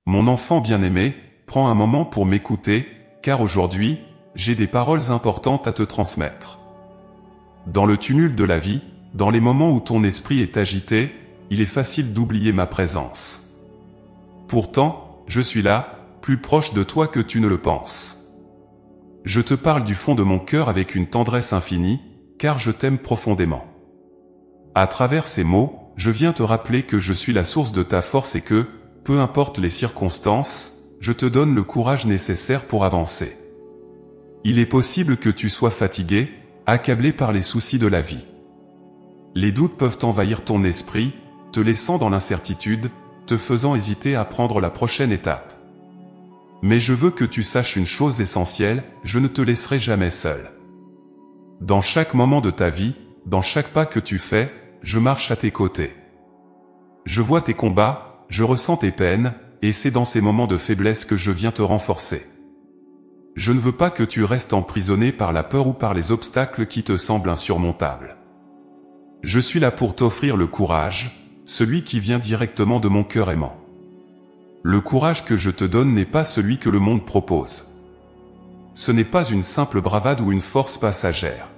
Mon enfant bien-aimé, prends un moment pour m'écouter, car aujourd'hui, j'ai des paroles importantes à te transmettre. Dans le tumulte de la vie, dans les moments où ton esprit est agité, il est facile d'oublier ma présence. Pourtant, je suis là, plus proche de toi que tu ne le penses. Je te parle du fond de mon cœur avec une tendresse infinie, car je t'aime profondément. À travers ces mots, je viens te rappeler que je suis la source de ta force et que, peu importe les circonstances, je te donne le courage nécessaire pour avancer. Il est possible que tu sois fatigué, accablé par les soucis de la vie. Les doutes peuvent envahir ton esprit, te laissant dans l'incertitude, te faisant hésiter à prendre la prochaine étape. Mais je veux que tu saches une chose essentielle, je ne te laisserai jamais seul. Dans chaque moment de ta vie, dans chaque pas que tu fais, je marche à tes côtés. Je vois tes combats, je ressens tes peines, et c'est dans ces moments de faiblesse que je viens te renforcer. Je ne veux pas que tu restes emprisonné par la peur ou par les obstacles qui te semblent insurmontables. Je suis là pour t'offrir le courage, celui qui vient directement de mon cœur aimant. Le courage que je te donne n'est pas celui que le monde propose. Ce n'est pas une simple bravade ou une force passagère.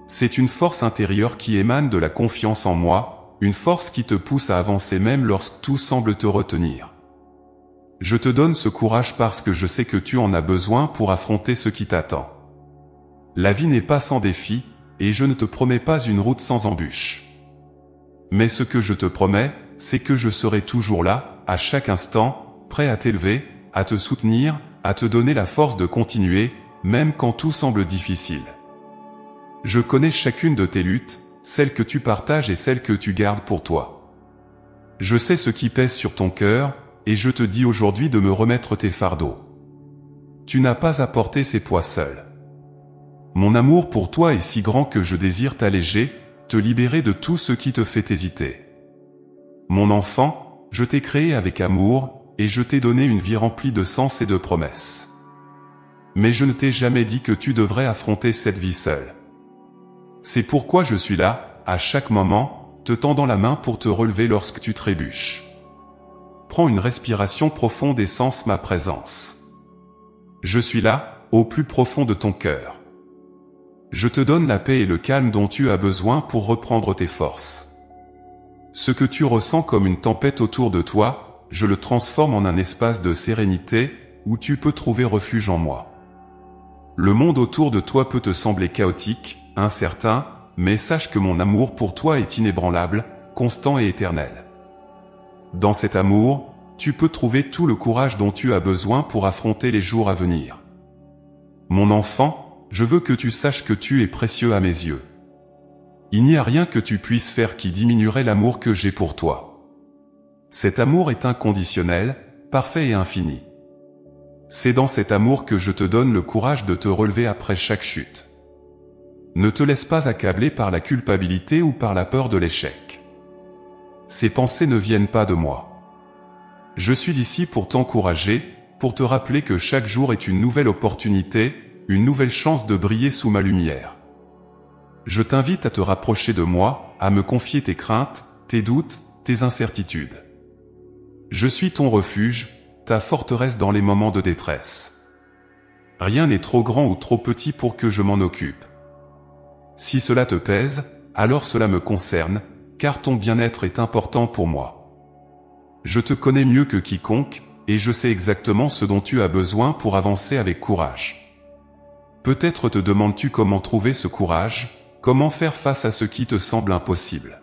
C'est une force intérieure qui émane de la confiance en moi, une force qui te pousse à avancer même lorsque tout semble te retenir. Je te donne ce courage parce que je sais que tu en as besoin pour affronter ce qui t'attend. La vie n'est pas sans défis, et je ne te promets pas une route sans embûches. Mais ce que je te promets, c'est que je serai toujours là, à chaque instant, prêt à t'élever, à te soutenir, à te donner la force de continuer, même quand tout semble difficile. Je connais chacune de tes luttes, celles que tu partages et celles que tu gardes pour toi. Je sais ce qui pèse sur ton cœur, et je te dis aujourd'hui de me remettre tes fardeaux. Tu n'as pas à porter ces poids seul. Mon amour pour toi est si grand que je désire t'alléger, te libérer de tout ce qui te fait hésiter. Mon enfant, je t'ai créé avec amour, et je t'ai donné une vie remplie de sens et de promesses. Mais je ne t'ai jamais dit que tu devrais affronter cette vie seule. C'est pourquoi je suis là, à chaque moment, te tendant la main pour te relever lorsque tu trébuches. Prends une respiration profonde et sens ma présence. Je suis là, au plus profond de ton cœur. Je te donne la paix et le calme dont tu as besoin pour reprendre tes forces. Ce que tu ressens comme une tempête autour de toi, je le transforme en un espace de sérénité, où tu peux trouver refuge en moi. Le monde autour de toi peut te sembler chaotique, incertain, mais sache que mon amour pour toi est inébranlable, constant et éternel. Dans cet amour, tu peux trouver tout le courage dont tu as besoin pour affronter les jours à venir. Mon enfant, je veux que tu saches que tu es précieux à mes yeux. Il n'y a rien que tu puisses faire qui diminuerait l'amour que j'ai pour toi. Cet amour est inconditionnel, parfait et infini. C'est dans cet amour que je te donne le courage de te relever après chaque chute. Ne te laisse pas accabler par la culpabilité ou par la peur de l'échec. Ces pensées ne viennent pas de moi. Je suis ici pour t'encourager, pour te rappeler que chaque jour est une nouvelle opportunité, une nouvelle chance de briller sous ma lumière. Je t'invite à te rapprocher de moi, à me confier tes craintes, tes doutes, tes incertitudes. Je suis ton refuge, ta forteresse dans les moments de détresse. Rien n'est trop grand ou trop petit pour que je m'en occupe. Si cela te pèse, alors cela me concerne, car ton bien-être est important pour moi. Je te connais mieux que quiconque, et je sais exactement ce dont tu as besoin pour avancer avec courage. Peut-être te demandes-tu comment trouver ce courage, comment faire face à ce qui te semble impossible.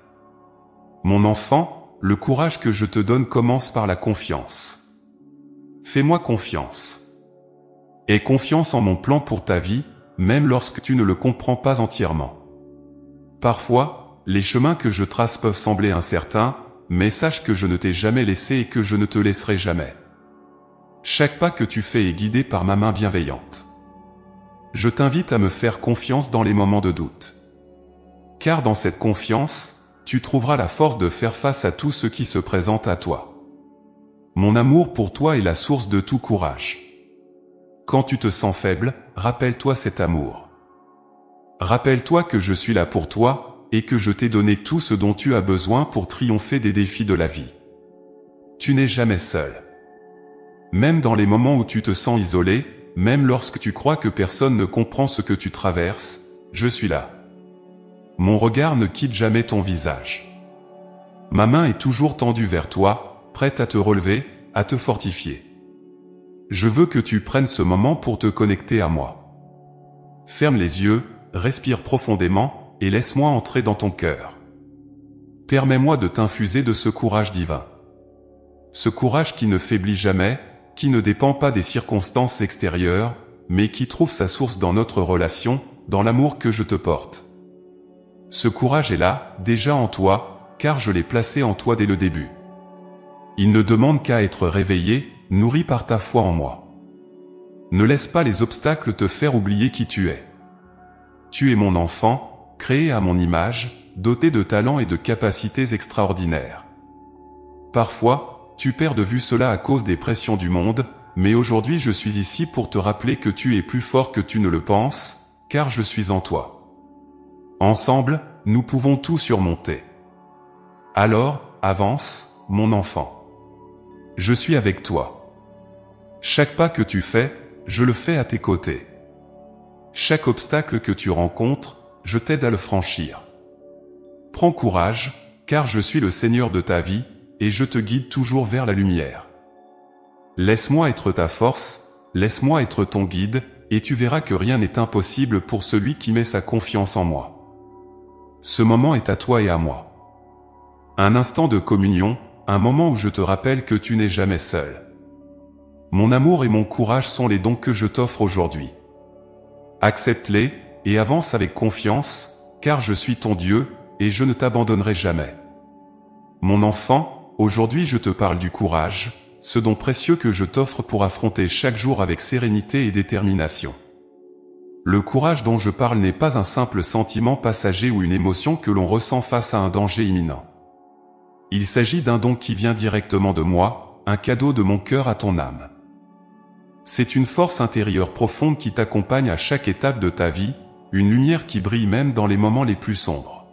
Mon enfant, le courage que je te donne commence par la confiance. Fais-moi confiance. Aie confiance en mon plan pour ta vie, même lorsque tu ne le comprends pas entièrement. Parfois, les chemins que je trace peuvent sembler incertains, mais sache que je ne t'ai jamais laissé et que je ne te laisserai jamais. Chaque pas que tu fais est guidé par ma main bienveillante. Je t'invite à me faire confiance dans les moments de doute. Car dans cette confiance, tu trouveras la force de faire face à tout ce qui se présente à toi. Mon amour pour toi est la source de tout courage. Quand tu te sens faible, rappelle-toi cet amour. Rappelle-toi que je suis là pour toi, et que je t'ai donné tout ce dont tu as besoin pour triompher des défis de la vie. Tu n'es jamais seul. Même dans les moments où tu te sens isolé, même lorsque tu crois que personne ne comprend ce que tu traverses, je suis là. Mon regard ne quitte jamais ton visage. Ma main est toujours tendue vers toi, prête à te relever, à te fortifier. Je veux que tu prennes ce moment pour te connecter à moi. Ferme les yeux, respire profondément, et laisse-moi entrer dans ton cœur. Permets-moi de t'infuser de ce courage divin. Ce courage qui ne faiblit jamais, qui ne dépend pas des circonstances extérieures, mais qui trouve sa source dans notre relation, dans l'amour que je te porte. Ce courage est là, déjà en toi, car je l'ai placé en toi dès le début. Il ne demande qu'à être réveillé, nourri par ta foi en moi. Ne laisse pas les obstacles te faire oublier qui tu es. Tu es mon enfant, créé à mon image, doté de talents et de capacités extraordinaires. Parfois, tu perds de vue cela à cause des pressions du monde, mais aujourd'hui je suis ici pour te rappeler que tu es plus fort que tu ne le penses, car je suis en toi. Ensemble, nous pouvons tout surmonter. Alors, avance, mon enfant. Je suis avec toi. Chaque pas que tu fais, je le fais à tes côtés. Chaque obstacle que tu rencontres, je t'aide à le franchir. Prends courage, car je suis le Seigneur de ta vie, et je te guide toujours vers la lumière. Laisse-moi être ta force, laisse-moi être ton guide, et tu verras que rien n'est impossible pour celui qui met sa confiance en moi. Ce moment est à toi et à moi. Un instant de communion, un moment où je te rappelle que tu n'es jamais seul. Mon amour et mon courage sont les dons que je t'offre aujourd'hui. Accepte-les, et avance avec confiance, car je suis ton Dieu, et je ne t'abandonnerai jamais. Mon enfant, aujourd'hui je te parle du courage, ce don précieux que je t'offre pour affronter chaque jour avec sérénité et détermination. Le courage dont je parle n'est pas un simple sentiment passager ou une émotion que l'on ressent face à un danger imminent. Il s'agit d'un don qui vient directement de moi, un cadeau de mon cœur à ton âme. C'est une force intérieure profonde qui t'accompagne à chaque étape de ta vie, une lumière qui brille même dans les moments les plus sombres.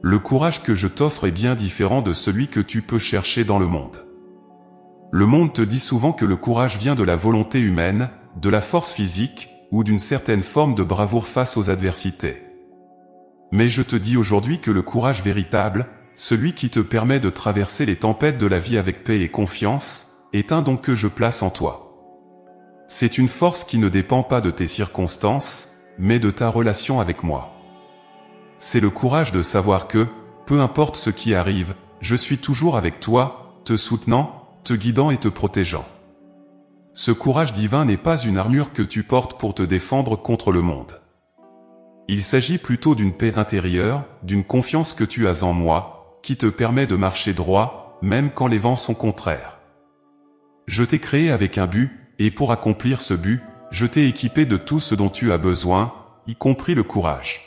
Le courage que je t'offre est bien différent de celui que tu peux chercher dans le monde. Le monde te dit souvent que le courage vient de la volonté humaine, de la force physique, ou d'une certaine forme de bravoure face aux adversités. Mais je te dis aujourd'hui que le courage véritable, celui qui te permet de traverser les tempêtes de la vie avec paix et confiance, est un don que je place en toi. C'est une force qui ne dépend pas de tes circonstances, mais de ta relation avec moi. C'est le courage de savoir que, peu importe ce qui arrive, je suis toujours avec toi, te soutenant, te guidant et te protégeant. Ce courage divin n'est pas une armure que tu portes pour te défendre contre le monde. Il s'agit plutôt d'une paix intérieure, d'une confiance que tu as en moi, qui te permet de marcher droit, même quand les vents sont contraires. Je t'ai créé avec un but, et pour accomplir ce but, je t'ai équipé de tout ce dont tu as besoin, y compris le courage.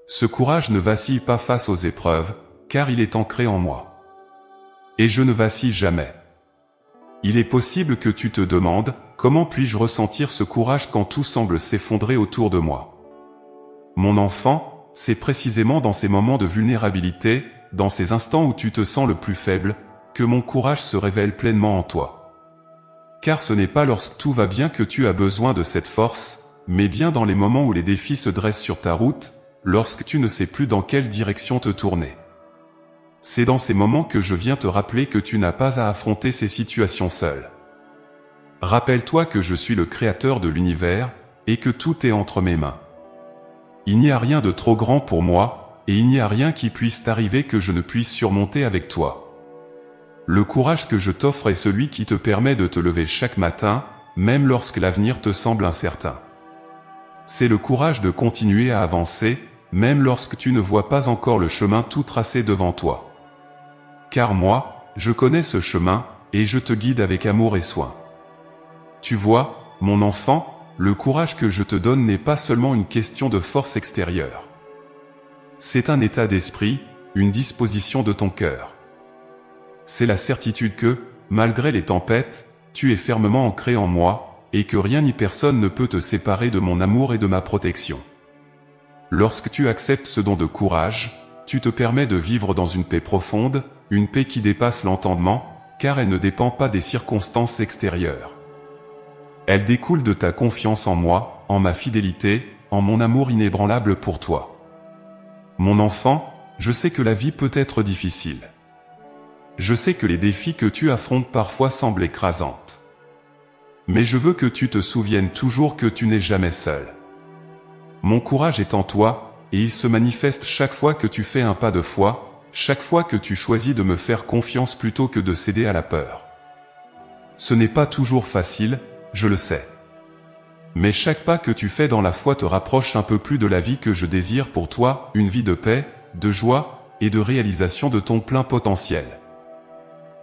Ce courage ne vacille pas face aux épreuves, car il est ancré en moi. Et je ne vacille jamais. Il est possible que tu te demandes, comment puis-je ressentir ce courage quand tout semble s'effondrer autour de moi? Mon enfant, c'est précisément dans ces moments de vulnérabilité, dans ces instants où tu te sens le plus faible, que mon courage se révèle pleinement en toi. Car ce n'est pas lorsque tout va bien que tu as besoin de cette force, mais bien dans les moments où les défis se dressent sur ta route, lorsque tu ne sais plus dans quelle direction te tourner. C'est dans ces moments que je viens te rappeler que tu n'as pas à affronter ces situations seul. Rappelle-toi que je suis le créateur de l'univers, et que tout est entre mes mains. Il n'y a rien de trop grand pour moi, et il n'y a rien qui puisse t'arriver que je ne puisse surmonter avec toi. Le courage que je t'offre est celui qui te permet de te lever chaque matin, même lorsque l'avenir te semble incertain. C'est le courage de continuer à avancer, même lorsque tu ne vois pas encore le chemin tout tracé devant toi. Car moi, je connais ce chemin, et je te guide avec amour et soin. Tu vois, mon enfant, le courage que je te donne n'est pas seulement une question de force extérieure. C'est un état d'esprit, une disposition de ton cœur. C'est la certitude que, malgré les tempêtes, tu es fermement ancré en moi, et que rien ni personne ne peut te séparer de mon amour et de ma protection. Lorsque tu acceptes ce don de courage, tu te permets de vivre dans une paix profonde, une paix qui dépasse l'entendement, car elle ne dépend pas des circonstances extérieures. Elle découle de ta confiance en moi, en ma fidélité, en mon amour inébranlable pour toi. Mon enfant, je sais que la vie peut être difficile. Je sais que les défis que tu affrontes parfois semblent écrasants. Mais je veux que tu te souviennes toujours que tu n'es jamais seul. Mon courage est en toi, et il se manifeste chaque fois que tu fais un pas de foi, chaque fois que tu choisis de me faire confiance plutôt que de céder à la peur. Ce n'est pas toujours facile, je le sais. Mais chaque pas que tu fais dans la foi te rapproche un peu plus de la vie que je désire pour toi, une vie de paix, de joie, et de réalisation de ton plein potentiel.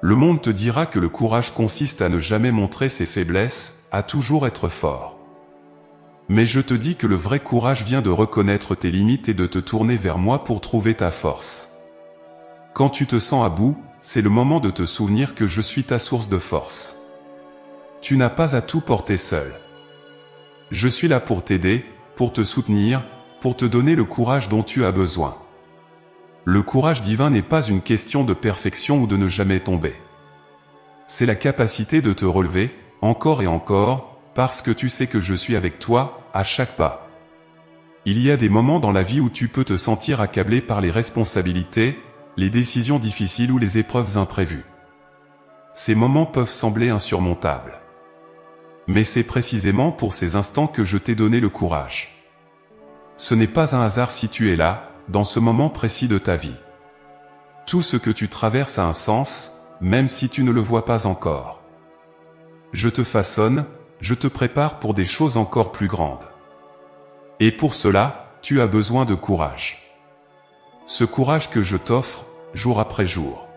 Le monde te dira que le courage consiste à ne jamais montrer ses faiblesses, à toujours être fort. Mais je te dis que le vrai courage vient de reconnaître tes limites et de te tourner vers moi pour trouver ta force. Quand tu te sens à bout, c'est le moment de te souvenir que je suis ta source de force. Tu n'as pas à tout porter seul. Je suis là pour t'aider, pour te soutenir, pour te donner le courage dont tu as besoin. Le courage divin n'est pas une question de perfection ou de ne jamais tomber. C'est la capacité de te relever, encore et encore, parce que tu sais que je suis avec toi, à chaque pas. Il y a des moments dans la vie où tu peux te sentir accablé par les responsabilités, les décisions difficiles ou les épreuves imprévues. Ces moments peuvent sembler insurmontables. Mais c'est précisément pour ces instants que je t'ai donné le courage. Ce n'est pas un hasard si tu es là, dans ce moment précis de ta vie. Tout ce que tu traverses a un sens, même si tu ne le vois pas encore. Je te façonne, je te prépare pour des choses encore plus grandes. Et pour cela, tu as besoin de courage. Ce courage que je t'offre, jour après jour.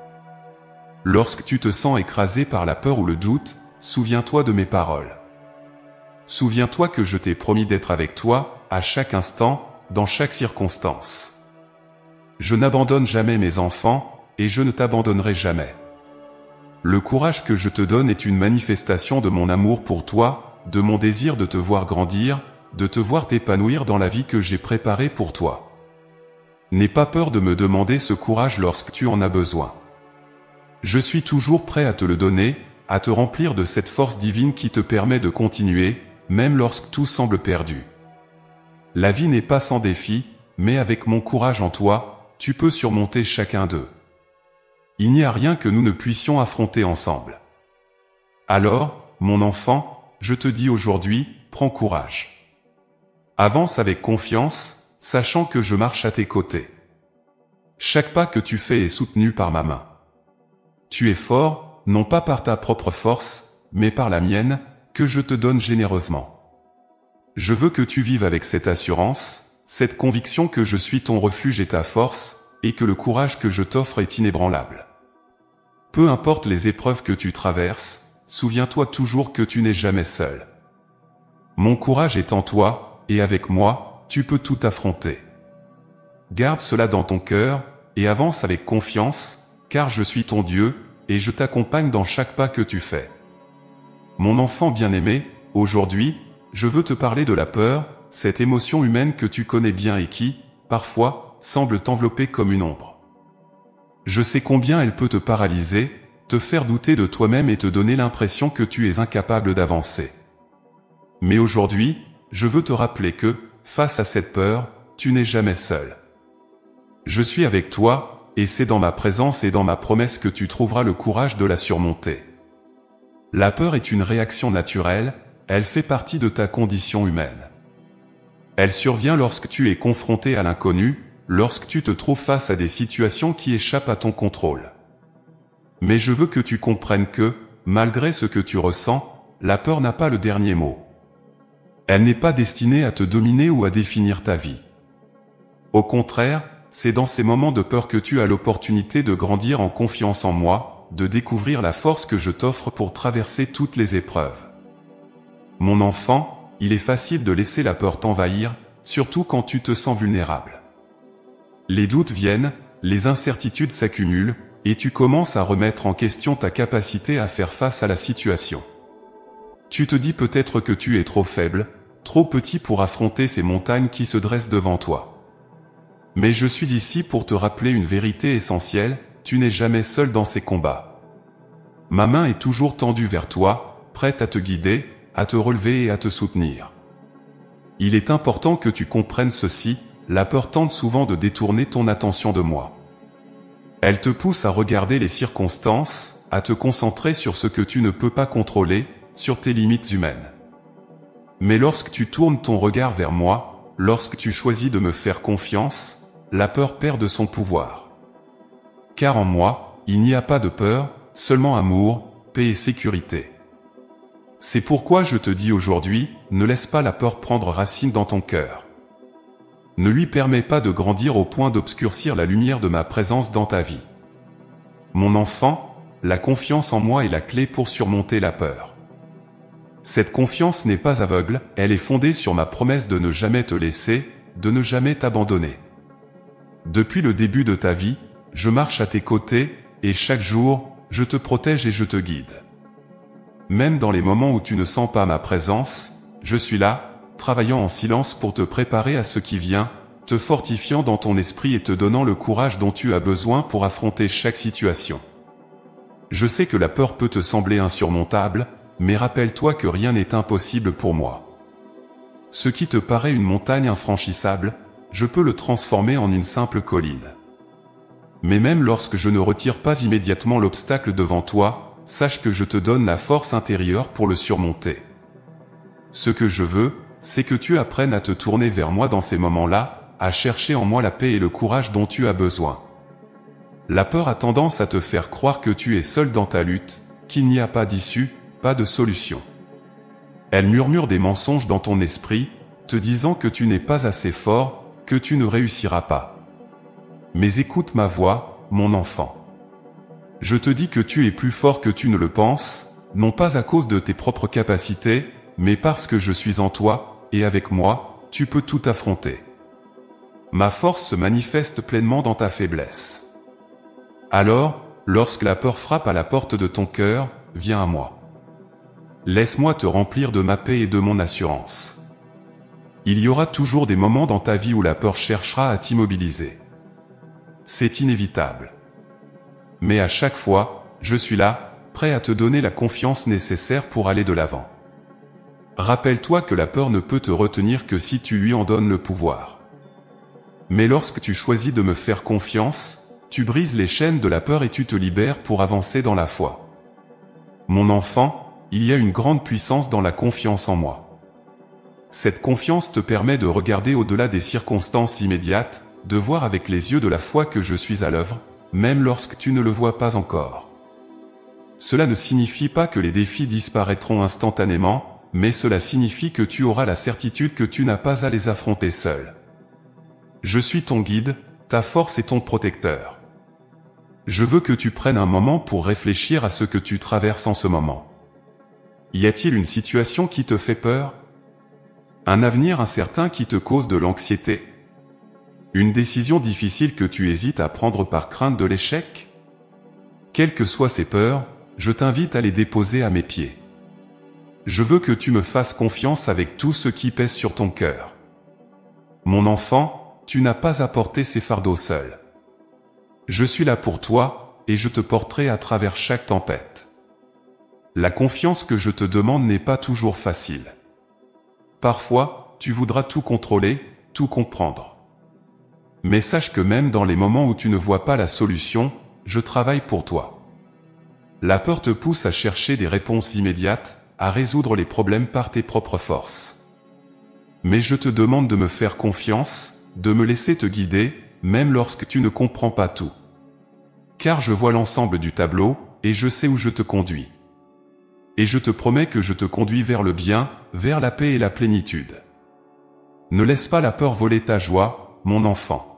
Lorsque tu te sens écrasé par la peur ou le doute, souviens-toi de mes paroles. Souviens-toi que je t'ai promis d'être avec toi, à chaque instant, dans chaque circonstance. Je n'abandonne jamais mes enfants, et je ne t'abandonnerai jamais. Le courage que je te donne est une manifestation de mon amour pour toi, de mon désir de te voir grandir, de te voir t'épanouir dans la vie que j'ai préparée pour toi. N'aie pas peur de me demander ce courage lorsque tu en as besoin. Je suis toujours prêt à te le donner, à te remplir de cette force divine qui te permet de continuer, même lorsque tout semble perdu. La vie n'est pas sans défis, mais avec mon courage en toi, tu peux surmonter chacun d'eux. Il n'y a rien que nous ne puissions affronter ensemble. Alors, mon enfant, je te dis aujourd'hui, prends courage. Avance avec confiance, sachant que je marche à tes côtés. Chaque pas que tu fais est soutenu par ma main. Tu es fort, non pas par ta propre force, mais par la mienne, que je te donne généreusement. Je veux que tu vives avec cette assurance, cette conviction que je suis ton refuge et ta force, et que le courage que je t'offre est inébranlable. Peu importe les épreuves que tu traverses, souviens-toi toujours que tu n'es jamais seul. Mon courage est en toi, et avec moi, tu peux tout affronter. Garde cela dans ton cœur, et avance avec confiance, car je suis ton Dieu, et je t'accompagne dans chaque pas que tu fais. Mon enfant bien-aimé, aujourd'hui, je veux te parler de la peur, cette émotion humaine que tu connais bien et qui, parfois, semble t'envelopper comme une ombre. Je sais combien elle peut te paralyser, te faire douter de toi-même et te donner l'impression que tu es incapable d'avancer. Mais aujourd'hui, je veux te rappeler que, face à cette peur, tu n'es jamais seul. Je suis avec toi, et c'est dans ma présence et dans ma promesse que tu trouveras le courage de la surmonter. La peur est une réaction naturelle, elle fait partie de ta condition humaine. Elle survient lorsque tu es confronté à l'inconnu, lorsque tu te trouves face à des situations qui échappent à ton contrôle. Mais je veux que tu comprennes que, malgré ce que tu ressens, la peur n'a pas le dernier mot. Elle n'est pas destinée à te dominer ou à définir ta vie. Au contraire, c'est dans ces moments de peur que tu as l'opportunité de grandir en confiance en moi, de découvrir la force que je t'offre pour traverser toutes les épreuves. Mon enfant, il est facile de laisser la peur t'envahir, surtout quand tu te sens vulnérable. Les doutes viennent, les incertitudes s'accumulent, et tu commences à remettre en question ta capacité à faire face à la situation. Tu te dis peut-être que tu es trop faible, trop petit pour affronter ces montagnes qui se dressent devant toi. Mais je suis ici pour te rappeler une vérité essentielle, tu n'es jamais seul dans ces combats. Ma main est toujours tendue vers toi, prête à te guider, à te relever et à te soutenir. Il est important que tu comprennes ceci, la peur tente souvent de détourner ton attention de moi. Elle te pousse à regarder les circonstances, à te concentrer sur ce que tu ne peux pas contrôler, sur tes limites humaines. Mais lorsque tu tournes ton regard vers moi, lorsque tu choisis de me faire confiance, la peur perd de son pouvoir. Car en moi, il n'y a pas de peur, seulement amour, paix et sécurité. C'est pourquoi je te dis aujourd'hui, ne laisse pas la peur prendre racine dans ton cœur. Ne lui permets pas de grandir au point d'obscurcir la lumière de ma présence dans ta vie. Mon enfant, la confiance en moi est la clé pour surmonter la peur. Cette confiance n'est pas aveugle, elle est fondée sur ma promesse de ne jamais te laisser, de ne jamais t'abandonner. Depuis le début de ta vie, je marche à tes côtés, et chaque jour, je te protège et je te guide. Même dans les moments où tu ne sens pas ma présence, je suis là, travaillant en silence pour te préparer à ce qui vient, te fortifiant dans ton esprit et te donnant le courage dont tu as besoin pour affronter chaque situation. Je sais que la peur peut te sembler insurmontable, mais rappelle-toi que rien n'est impossible pour moi. Ce qui te paraît une montagne infranchissable, je peux le transformer en une simple colline. Mais même lorsque je ne retire pas immédiatement l'obstacle devant toi, sache que je te donne la force intérieure pour le surmonter. Ce que je veux, c'est que tu apprennes à te tourner vers moi dans ces moments-là, à chercher en moi la paix et le courage dont tu as besoin. La peur a tendance à te faire croire que tu es seul dans ta lutte, qu'il n'y a pas d'issue, pas de solution. Elle murmure des mensonges dans ton esprit, te disant que tu n'es pas assez fort, que tu ne réussiras pas. Mais écoute ma voix, mon enfant. Je te dis que tu es plus fort que tu ne le penses, non pas à cause de tes propres capacités, mais parce que je suis en toi, et avec moi, tu peux tout affronter. Ma force se manifeste pleinement dans ta faiblesse. Alors, lorsque la peur frappe à la porte de ton cœur, viens à moi. Laisse-moi te remplir de ma paix et de mon assurance. Il y aura toujours des moments dans ta vie où la peur cherchera à t'immobiliser. C'est inévitable. Mais à chaque fois, je suis là, prêt à te donner la confiance nécessaire pour aller de l'avant. Rappelle-toi que la peur ne peut te retenir que si tu lui en donnes le pouvoir. Mais lorsque tu choisis de me faire confiance, tu brises les chaînes de la peur et tu te libères pour avancer dans la foi. Mon enfant, il y a une grande puissance dans la confiance en moi. Cette confiance te permet de regarder au-delà des circonstances immédiates, de voir avec les yeux de la foi que je suis à l'œuvre, même lorsque tu ne le vois pas encore. Cela ne signifie pas que les défis disparaîtront instantanément, mais cela signifie que tu auras la certitude que tu n'as pas à les affronter seul. Je suis ton guide, ta force et ton protecteur. Je veux que tu prennes un moment pour réfléchir à ce que tu traverses en ce moment. Y a-t-il une situation qui te fait peur? Un avenir incertain qui te cause de l'anxiété? Une décision difficile que tu hésites à prendre par crainte de l'échec? Quelles que soient ces peurs, je t'invite à les déposer à mes pieds. Je veux que tu me fasses confiance avec tout ce qui pèse sur ton cœur. Mon enfant, tu n'as pas à porter ces fardeaux seul. Je suis là pour toi, et je te porterai à travers chaque tempête. La confiance que je te demande n'est pas toujours facile. Parfois, tu voudras tout contrôler, tout comprendre. Mais sache que même dans les moments où tu ne vois pas la solution, je travaille pour toi. La peur te pousse à chercher des réponses immédiates, à résoudre les problèmes par tes propres forces. Mais je te demande de me faire confiance, de me laisser te guider, même lorsque tu ne comprends pas tout. Car je vois l'ensemble du tableau, et je sais où je te conduis. Et je te promets que je te conduis vers le bien, vers la paix et la plénitude. Ne laisse pas la peur voler ta joie, mon enfant.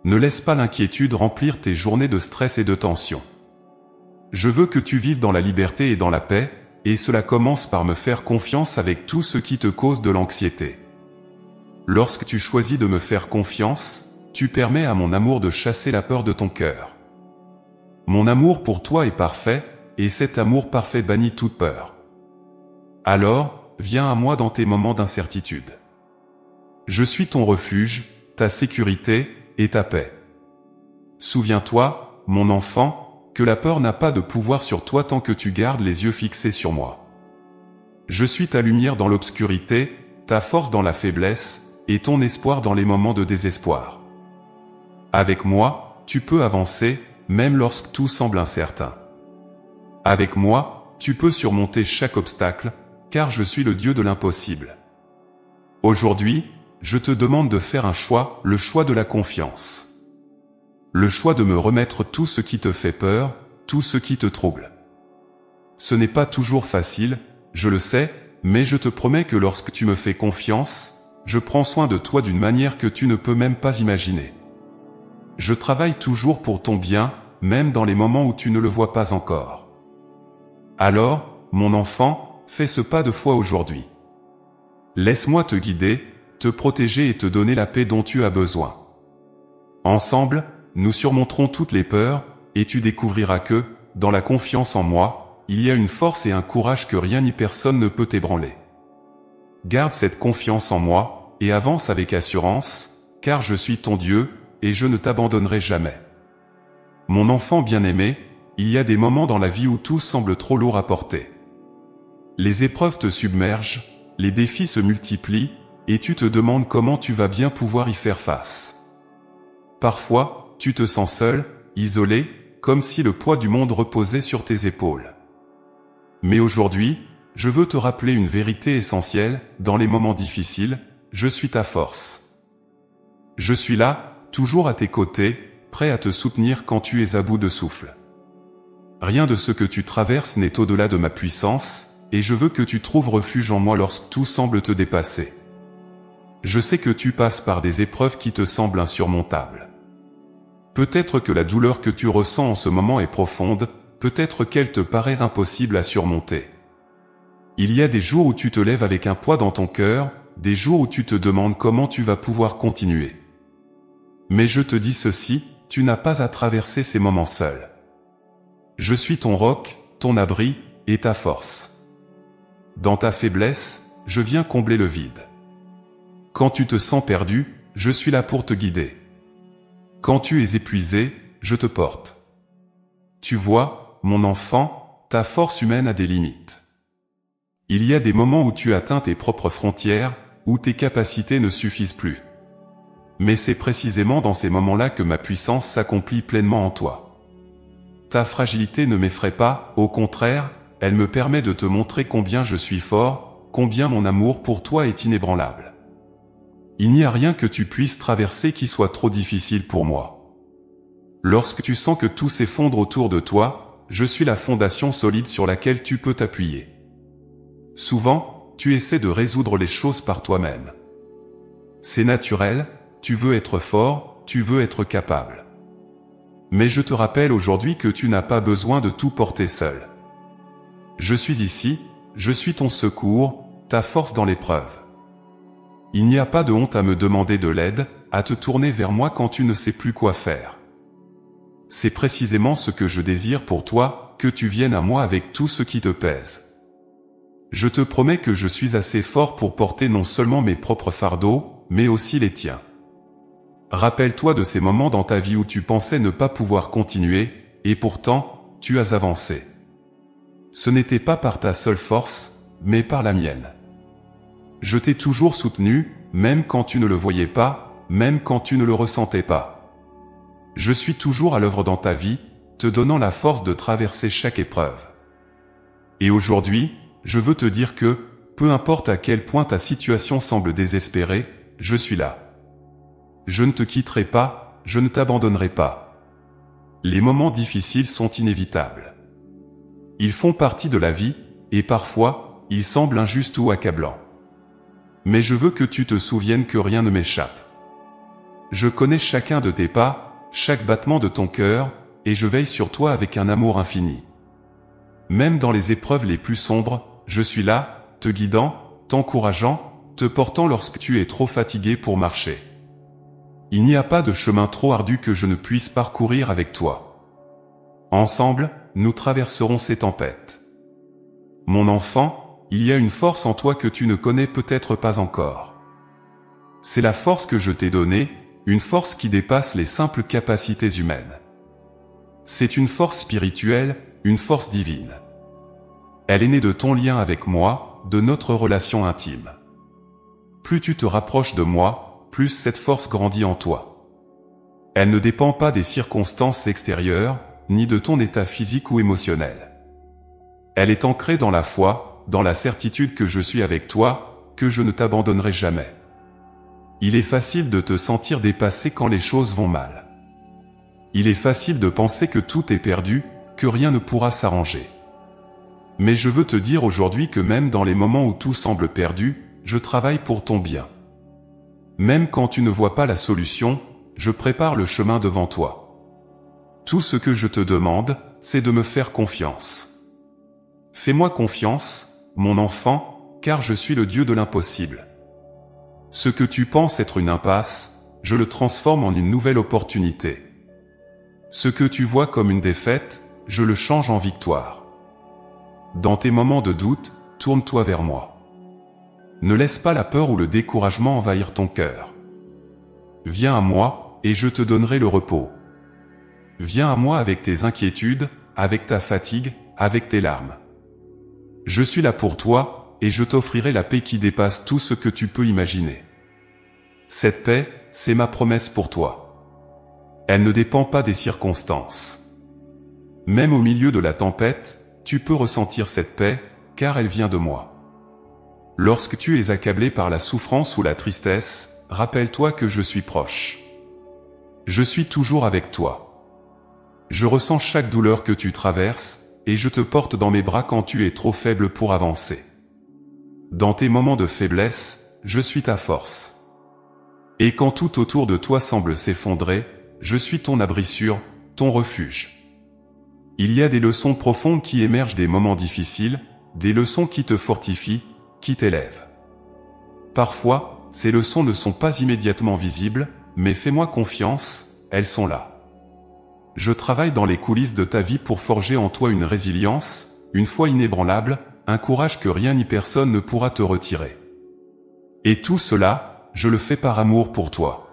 Ne laisse pas l'inquiétude remplir tes journées de stress et de tension. Je veux que tu vives dans la liberté et dans la paix, et cela commence par me faire confiance avec tout ce qui te cause de l'anxiété. Lorsque tu choisis de me faire confiance, tu permets à mon amour de chasser la peur de ton cœur. Mon amour pour toi est parfait, et cet amour parfait bannit toute peur. Alors, viens à moi dans tes moments d'incertitude. Je suis ton refuge, ta sécurité et ta paix. Souviens-toi, mon enfant, que la peur n'a pas de pouvoir sur toi tant que tu gardes les yeux fixés sur moi. Je suis ta lumière dans l'obscurité, ta force dans la faiblesse, et ton espoir dans les moments de désespoir. Avec moi, tu peux avancer, même lorsque tout semble incertain. Avec moi, tu peux surmonter chaque obstacle, car je suis le Dieu de l'impossible. Aujourd'hui, je te demande de faire un choix, le choix de la confiance. Le choix de me remettre tout ce qui te fait peur, tout ce qui te trouble. Ce n'est pas toujours facile, je le sais, mais je te promets que lorsque tu me fais confiance, je prends soin de toi d'une manière que tu ne peux même pas imaginer. Je travaille toujours pour ton bien, même dans les moments où tu ne le vois pas encore. Alors, mon enfant, fais ce pas de foi aujourd'hui. Laisse-moi te guider, te protéger et te donner la paix dont tu as besoin. Ensemble, nous surmonterons toutes les peurs, et tu découvriras que, dans la confiance en moi, il y a une force et un courage que rien ni personne ne peut ébranler. Garde cette confiance en moi, et avance avec assurance, car je suis ton Dieu, et je ne t'abandonnerai jamais. Mon enfant bien-aimé, il y a des moments dans la vie où tout semble trop lourd à porter. Les épreuves te submergent, les défis se multiplient, et tu te demandes comment tu vas bien pouvoir y faire face. Parfois, tu te sens seul, isolé, comme si le poids du monde reposait sur tes épaules. Mais aujourd'hui, je veux te rappeler une vérité essentielle, dans les moments difficiles, je suis ta force. Je suis là, toujours à tes côtés, prêt à te soutenir quand tu es à bout de souffle. Rien de ce que tu traverses n'est au-delà de ma puissance, et je veux que tu trouves refuge en moi lorsque tout semble te dépasser. Je sais que tu passes par des épreuves qui te semblent insurmontables. Peut-être que la douleur que tu ressens en ce moment est profonde, peut-être qu'elle te paraît impossible à surmonter. Il y a des jours où tu te lèves avec un poids dans ton cœur, des jours où tu te demandes comment tu vas pouvoir continuer. Mais je te dis ceci, tu n'as pas à traverser ces moments seul. Je suis ton roc, ton abri, et ta force. Dans ta faiblesse, je viens combler le vide. Quand tu te sens perdu, je suis là pour te guider. Quand tu es épuisé, je te porte. Tu vois, mon enfant, ta force humaine a des limites. Il y a des moments où tu atteins tes propres frontières, où tes capacités ne suffisent plus. Mais c'est précisément dans ces moments-là que ma puissance s'accomplit pleinement en toi. Ta fragilité ne m'effraie pas, au contraire, elle me permet de te montrer combien je suis fort, combien mon amour pour toi est inébranlable. Il n'y a rien que tu puisses traverser qui soit trop difficile pour moi. Lorsque tu sens que tout s'effondre autour de toi, je suis la fondation solide sur laquelle tu peux t'appuyer. Souvent, tu essaies de résoudre les choses par toi-même. C'est naturel, tu veux être fort, tu veux être capable. Mais je te rappelle aujourd'hui que tu n'as pas besoin de tout porter seul. Je suis ici, je suis ton secours, ta force dans l'épreuve. Il n'y a pas de honte à me demander de l'aide, à te tourner vers moi quand tu ne sais plus quoi faire. C'est précisément ce que je désire pour toi, que tu viennes à moi avec tout ce qui te pèse. Je te promets que je suis assez fort pour porter non seulement mes propres fardeaux, mais aussi les tiens. Rappelle-toi de ces moments dans ta vie où tu pensais ne pas pouvoir continuer, et pourtant, tu as avancé. Ce n'était pas par ta seule force, mais par la mienne. Je t'ai toujours soutenu, même quand tu ne le voyais pas, même quand tu ne le ressentais pas. Je suis toujours à l'œuvre dans ta vie, te donnant la force de traverser chaque épreuve. Et aujourd'hui, je veux te dire que, peu importe à quel point ta situation semble désespérée, je suis là. Je ne te quitterai pas, je ne t'abandonnerai pas. Les moments difficiles sont inévitables. Ils font partie de la vie, et parfois, ils semblent injustes ou accablants. Mais je veux que tu te souviennes que rien ne m'échappe. Je connais chacun de tes pas, chaque battement de ton cœur, et je veille sur toi avec un amour infini. Même dans les épreuves les plus sombres, je suis là, te guidant, t'encourageant, te portant lorsque tu es trop fatigué pour marcher. Il n'y a pas de chemin trop ardu que je ne puisse parcourir avec toi. Ensemble, nous traverserons ces tempêtes. Mon enfant, il y a une force en toi que tu ne connais peut-être pas encore. C'est la force que je t'ai donnée, une force qui dépasse les simples capacités humaines. C'est une force spirituelle, une force divine. Elle est née de ton lien avec moi, de notre relation intime. Plus tu te rapproches de moi, plus cette force grandit en toi. Elle ne dépend pas des circonstances extérieures, ni de ton état physique ou émotionnel. Elle est ancrée dans la foi, dans la certitude que je suis avec toi, que je ne t'abandonnerai jamais. Il est facile de te sentir dépassé quand les choses vont mal. Il est facile de penser que tout est perdu, que rien ne pourra s'arranger. Mais je veux te dire aujourd'hui que même dans les moments où tout semble perdu, je travaille pour ton bien. Même quand tu ne vois pas la solution, je prépare le chemin devant toi. Tout ce que je te demande, c'est de me faire confiance. Fais-moi confiance, mon enfant, car je suis le Dieu de l'impossible. Ce que tu penses être une impasse, je le transforme en une nouvelle opportunité. Ce que tu vois comme une défaite, je le change en victoire. Dans tes moments de doute, tourne-toi vers moi. Ne laisse pas la peur ou le découragement envahir ton cœur. Viens à moi, et je te donnerai le repos. Viens à moi avec tes inquiétudes, avec ta fatigue, avec tes larmes. Je suis là pour toi, et je t'offrirai la paix qui dépasse tout ce que tu peux imaginer. Cette paix, c'est ma promesse pour toi. Elle ne dépend pas des circonstances. Même au milieu de la tempête, tu peux ressentir cette paix, car elle vient de moi. Lorsque tu es accablé par la souffrance ou la tristesse, rappelle-toi que je suis proche. Je suis toujours avec toi. Je ressens chaque douleur que tu traverses, et je te porte dans mes bras quand tu es trop faible pour avancer. Dans tes moments de faiblesse, je suis ta force. Et quand tout autour de toi semble s'effondrer, je suis ton abri sûr, ton refuge. Il y a des leçons profondes qui émergent des moments difficiles, des leçons qui te fortifient, qui t'élèvent. Parfois, ces leçons ne sont pas immédiatement visibles, mais fais-moi confiance, elles sont là. Je travaille dans les coulisses de ta vie pour forger en toi une résilience, une foi inébranlable, un courage que rien ni personne ne pourra te retirer. Et tout cela, je le fais par amour pour toi.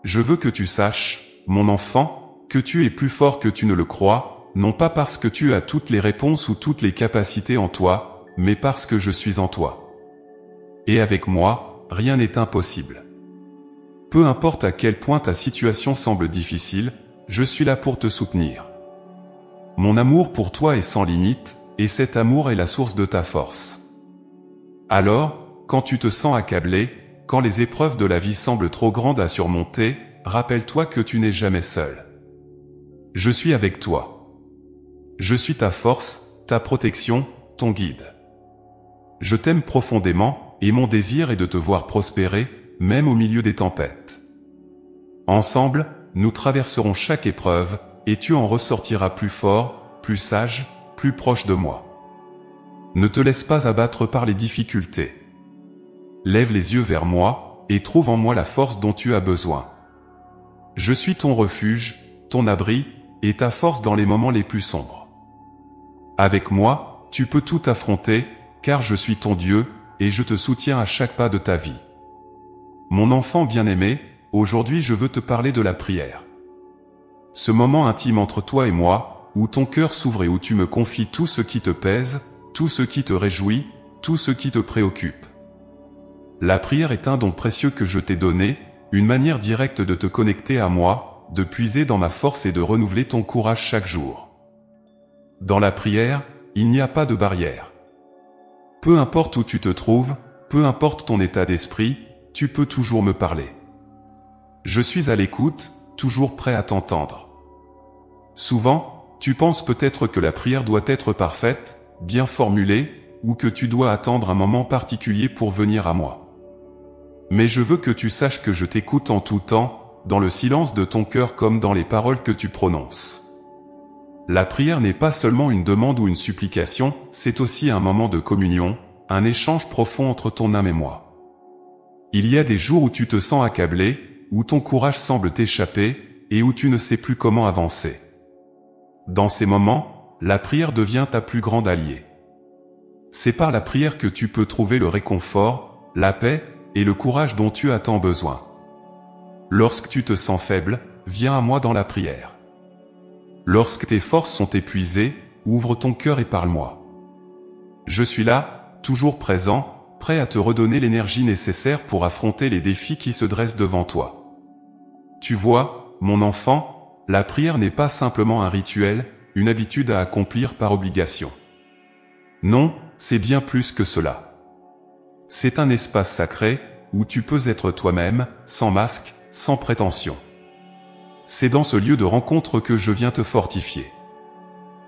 Je veux que tu saches, mon enfant, que tu es plus fort que tu ne le crois, non pas parce que tu as toutes les réponses ou toutes les capacités en toi, mais parce que je suis en toi. Et avec moi, rien n'est impossible. Peu importe à quel point ta situation semble difficile, je suis là pour te soutenir. Mon amour pour toi est sans limite, et cet amour est la source de ta force. Alors, quand tu te sens accablé, quand les épreuves de la vie semblent trop grandes à surmonter, rappelle-toi que tu n'es jamais seul. Je suis avec toi. Je suis ta force, ta protection, ton guide. Je t'aime profondément, et mon désir est de te voir prospérer, même au milieu des tempêtes. Ensemble, nous traverserons chaque épreuve, et tu en ressortiras plus fort, plus sage, plus proche de moi. Ne te laisse pas abattre par les difficultés. Lève les yeux vers moi, et trouve en moi la force dont tu as besoin. Je suis ton refuge, ton abri, et ta force dans les moments les plus sombres. Avec moi, tu peux tout affronter, car je suis ton Dieu, et je te soutiens à chaque pas de ta vie. Mon enfant bien-aimé, aujourd'hui je veux te parler de la prière. Ce moment intime entre toi et moi, où ton cœur s'ouvre et où tu me confies tout ce qui te pèse, tout ce qui te réjouit, tout ce qui te préoccupe. La prière est un don précieux que je t'ai donné, une manière directe de te connecter à moi, de puiser dans ma force et de renouveler ton courage chaque jour. Dans la prière, il n'y a pas de barrière. Peu importe où tu te trouves, peu importe ton état d'esprit, tu peux toujours me parler. Je suis à l'écoute, toujours prêt à t'entendre. Souvent, tu penses peut-être que la prière doit être parfaite, bien formulée, ou que tu dois attendre un moment particulier pour venir à moi. Mais je veux que tu saches que je t'écoute en tout temps, dans le silence de ton cœur comme dans les paroles que tu prononces. La prière n'est pas seulement une demande ou une supplication, c'est aussi un moment de communion, un échange profond entre ton âme et moi. Il y a des jours où tu te sens accablé, où ton courage semble t'échapper, et où tu ne sais plus comment avancer. Dans ces moments, la prière devient ta plus grande alliée. C'est par la prière que tu peux trouver le réconfort, la paix, et le courage dont tu as tant besoin. Lorsque tu te sens faible, viens à moi dans la prière. Lorsque tes forces sont épuisées, ouvre ton cœur et parle-moi. Je suis là, toujours présent, prêt à te redonner l'énergie nécessaire pour affronter les défis qui se dressent devant toi. Tu vois, mon enfant, la prière n'est pas simplement un rituel, une habitude à accomplir par obligation. Non, c'est bien plus que cela. C'est un espace sacré, où tu peux être toi-même, sans masque, sans prétention. C'est dans ce lieu de rencontre que je viens te fortifier.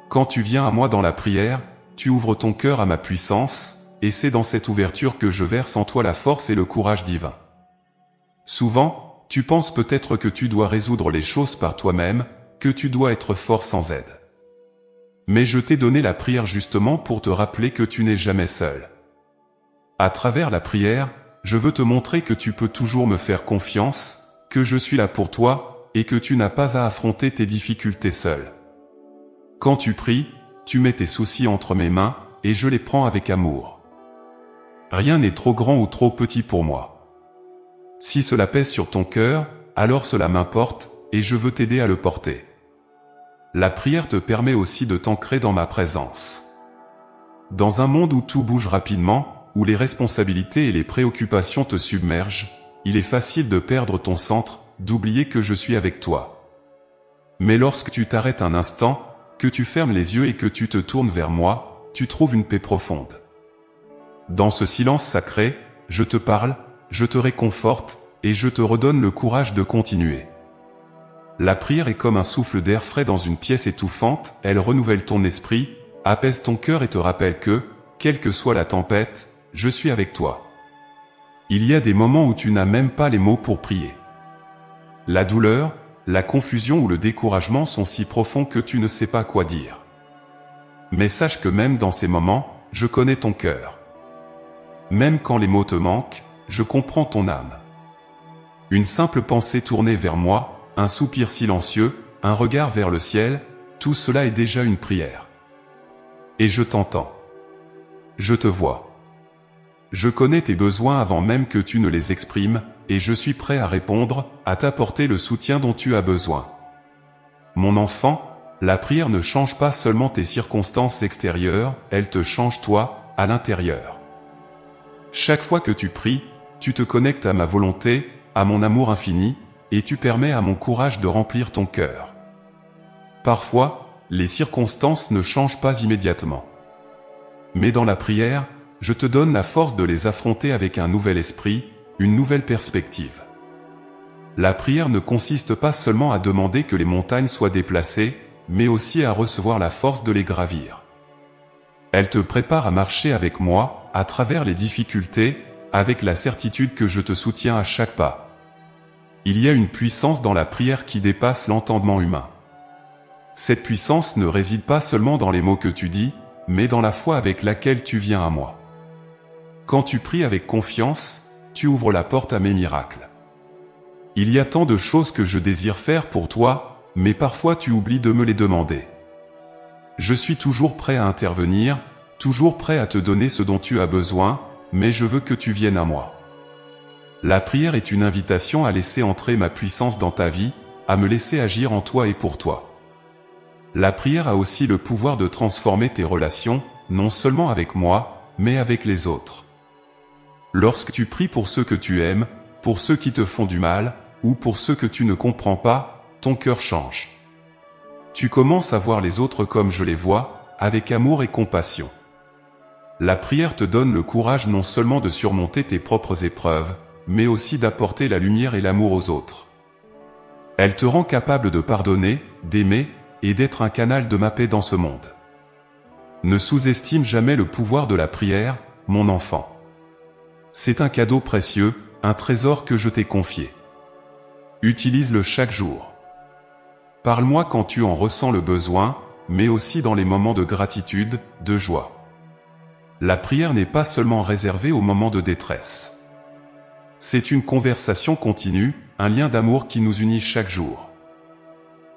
Quand tu viens à moi dans la prière, tu ouvres ton cœur à ma puissance, et c'est dans cette ouverture que je verse en toi la force et le courage divin. Souvent, tu penses peut-être que tu dois résoudre les choses par toi-même, que tu dois être fort sans aide. Mais je t'ai donné la prière justement pour te rappeler que tu n'es jamais seul. À travers la prière, je veux te montrer que tu peux toujours me faire confiance, que je suis là pour toi, et que tu n'as pas à affronter tes difficultés seul. Quand tu pries, tu mets tes soucis entre mes mains, et je les prends avec amour. Rien n'est trop grand ou trop petit pour moi. Si cela pèse sur ton cœur, alors cela m'importe, et je veux t'aider à le porter. La prière te permet aussi de t'ancrer dans ma présence. Dans un monde où tout bouge rapidement, où les responsabilités et les préoccupations te submergent, il est facile de perdre ton centre, d'oublier que je suis avec toi. Mais lorsque tu t'arrêtes un instant, que tu fermes les yeux et que tu te tournes vers moi, tu trouves une paix profonde. Dans ce silence sacré, je te parle, je te réconforte, et je te redonne le courage de continuer. La prière est comme un souffle d'air frais dans une pièce étouffante, elle renouvelle ton esprit, apaise ton cœur et te rappelle que, quelle que soit la tempête, je suis avec toi. Il y a des moments où tu n'as même pas les mots pour prier. La douleur, la confusion ou le découragement sont si profonds que tu ne sais pas quoi dire. Mais sache que même dans ces moments, je connais ton cœur. Même quand les mots te manquent, je comprends ton âme. Une simple pensée tournée vers moi, un soupir silencieux, un regard vers le ciel, tout cela est déjà une prière. Et je t'entends. Je te vois. Je connais tes besoins avant même que tu ne les exprimes, et je suis prêt à répondre, à t'apporter le soutien dont tu as besoin. Mon enfant, la prière ne change pas seulement tes circonstances extérieures, elle te change toi, à l'intérieur. Chaque fois que tu pries, tu te connectes à ma volonté, à mon amour infini, et tu permets à mon courage de remplir ton cœur. Parfois, les circonstances ne changent pas immédiatement. Mais dans la prière, je te donne la force de les affronter avec un nouvel esprit, une nouvelle perspective. La prière ne consiste pas seulement à demander que les montagnes soient déplacées, mais aussi à recevoir la force de les gravir. Elle te prépare à marcher avec moi, à travers les difficultés, avec la certitude que je te soutiens à chaque pas. Il y a une puissance dans la prière qui dépasse l'entendement humain. Cette puissance ne réside pas seulement dans les mots que tu dis, mais dans la foi avec laquelle tu viens à moi. Quand tu pries avec confiance, tu ouvres la porte à mes miracles. Il y a tant de choses que je désire faire pour toi, mais parfois tu oublies de me les demander. Je suis toujours prêt à intervenir, toujours prêt à te donner ce dont tu as besoin, mais je veux que tu viennes à moi. La prière est une invitation à laisser entrer ma puissance dans ta vie, à me laisser agir en toi et pour toi. La prière a aussi le pouvoir de transformer tes relations, non seulement avec moi, mais avec les autres. Lorsque tu pries pour ceux que tu aimes, pour ceux qui te font du mal, ou pour ceux que tu ne comprends pas, ton cœur change. Tu commences à voir les autres comme je les vois, avec amour et compassion. La prière te donne le courage non seulement de surmonter tes propres épreuves, mais aussi d'apporter la lumière et l'amour aux autres. Elle te rend capable de pardonner, d'aimer, et d'être un canal de ma paix dans ce monde. Ne sous-estime jamais le pouvoir de la prière, mon enfant. C'est un cadeau précieux, un trésor que je t'ai confié. Utilise-le chaque jour. Parle-moi quand tu en ressens le besoin, mais aussi dans les moments de gratitude, de joie. La prière n'est pas seulement réservée aux moments de détresse. C'est une conversation continue, un lien d'amour qui nous unit chaque jour.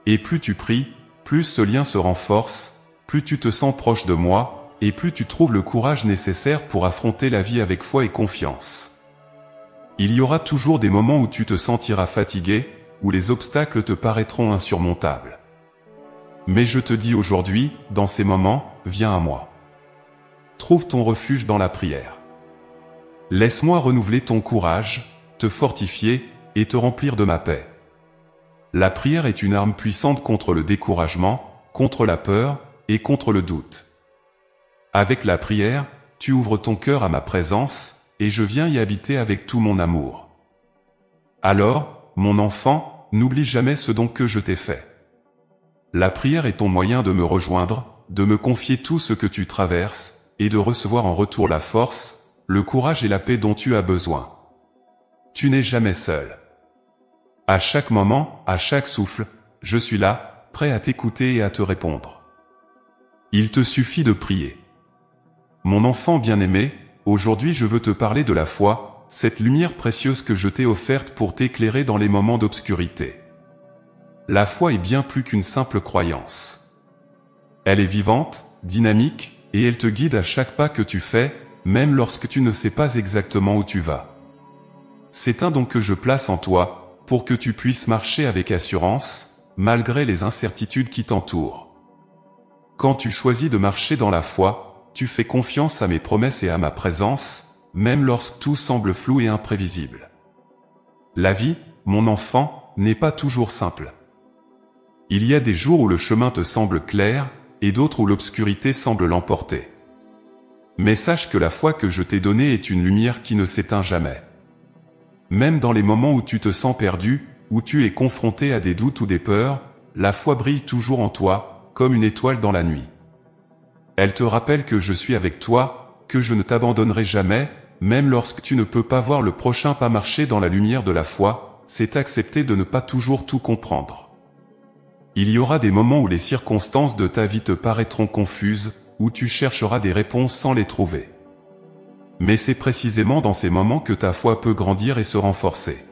Et plus tu pries, plus ce lien se renforce, plus tu te sens proche de moi, et plus tu trouves le courage nécessaire pour affronter la vie avec foi et confiance. Il y aura toujours des moments où tu te sentiras fatigué, où les obstacles te paraîtront insurmontables. Mais je te dis aujourd'hui, dans ces moments, viens à moi. Trouve ton refuge dans la prière. Laisse-moi renouveler ton courage, te fortifier, et te remplir de ma paix. La prière est une arme puissante contre le découragement, contre la peur, et contre le doute. Avec la prière, tu ouvres ton cœur à ma présence, et je viens y habiter avec tout mon amour. Alors, mon enfant, n'oublie jamais ce don que je t'ai fait. La prière est ton moyen de me rejoindre, de me confier tout ce que tu traverses, et de recevoir en retour la force, le courage et la paix dont tu as besoin. Tu n'es jamais seul. À chaque moment, à chaque souffle, je suis là, prêt à t'écouter et à te répondre. Il te suffit de prier. Mon enfant bien-aimé, aujourd'hui je veux te parler de la foi, cette lumière précieuse que je t'ai offerte pour t'éclairer dans les moments d'obscurité. La foi est bien plus qu'une simple croyance. Elle est vivante, dynamique, et elle te guide à chaque pas que tu fais, même lorsque tu ne sais pas exactement où tu vas. C'est un don que je place en toi, pour que tu puisses marcher avec assurance, malgré les incertitudes qui t'entourent. Quand tu choisis de marcher dans la foi, tu fais confiance à mes promesses et à ma présence, même lorsque tout semble flou et imprévisible. La vie, mon enfant, n'est pas toujours simple. Il y a des jours où le chemin te semble clair, et d'autres où l'obscurité semble l'emporter. Mais sache que la foi que je t'ai donnée est une lumière qui ne s'éteint jamais. Même dans les moments où tu te sens perdu, où tu es confronté à des doutes ou des peurs, la foi brille toujours en toi, comme une étoile dans la nuit. Elle te rappelle que je suis avec toi, que je ne t'abandonnerai jamais, même lorsque tu ne peux pas voir le prochain pas. Marcher dans la lumière de la foi, c'est accepter de ne pas toujours tout comprendre. Il y aura des moments où les circonstances de ta vie te paraîtront confuses, où tu chercheras des réponses sans les trouver. Mais c'est précisément dans ces moments que ta foi peut grandir et se renforcer.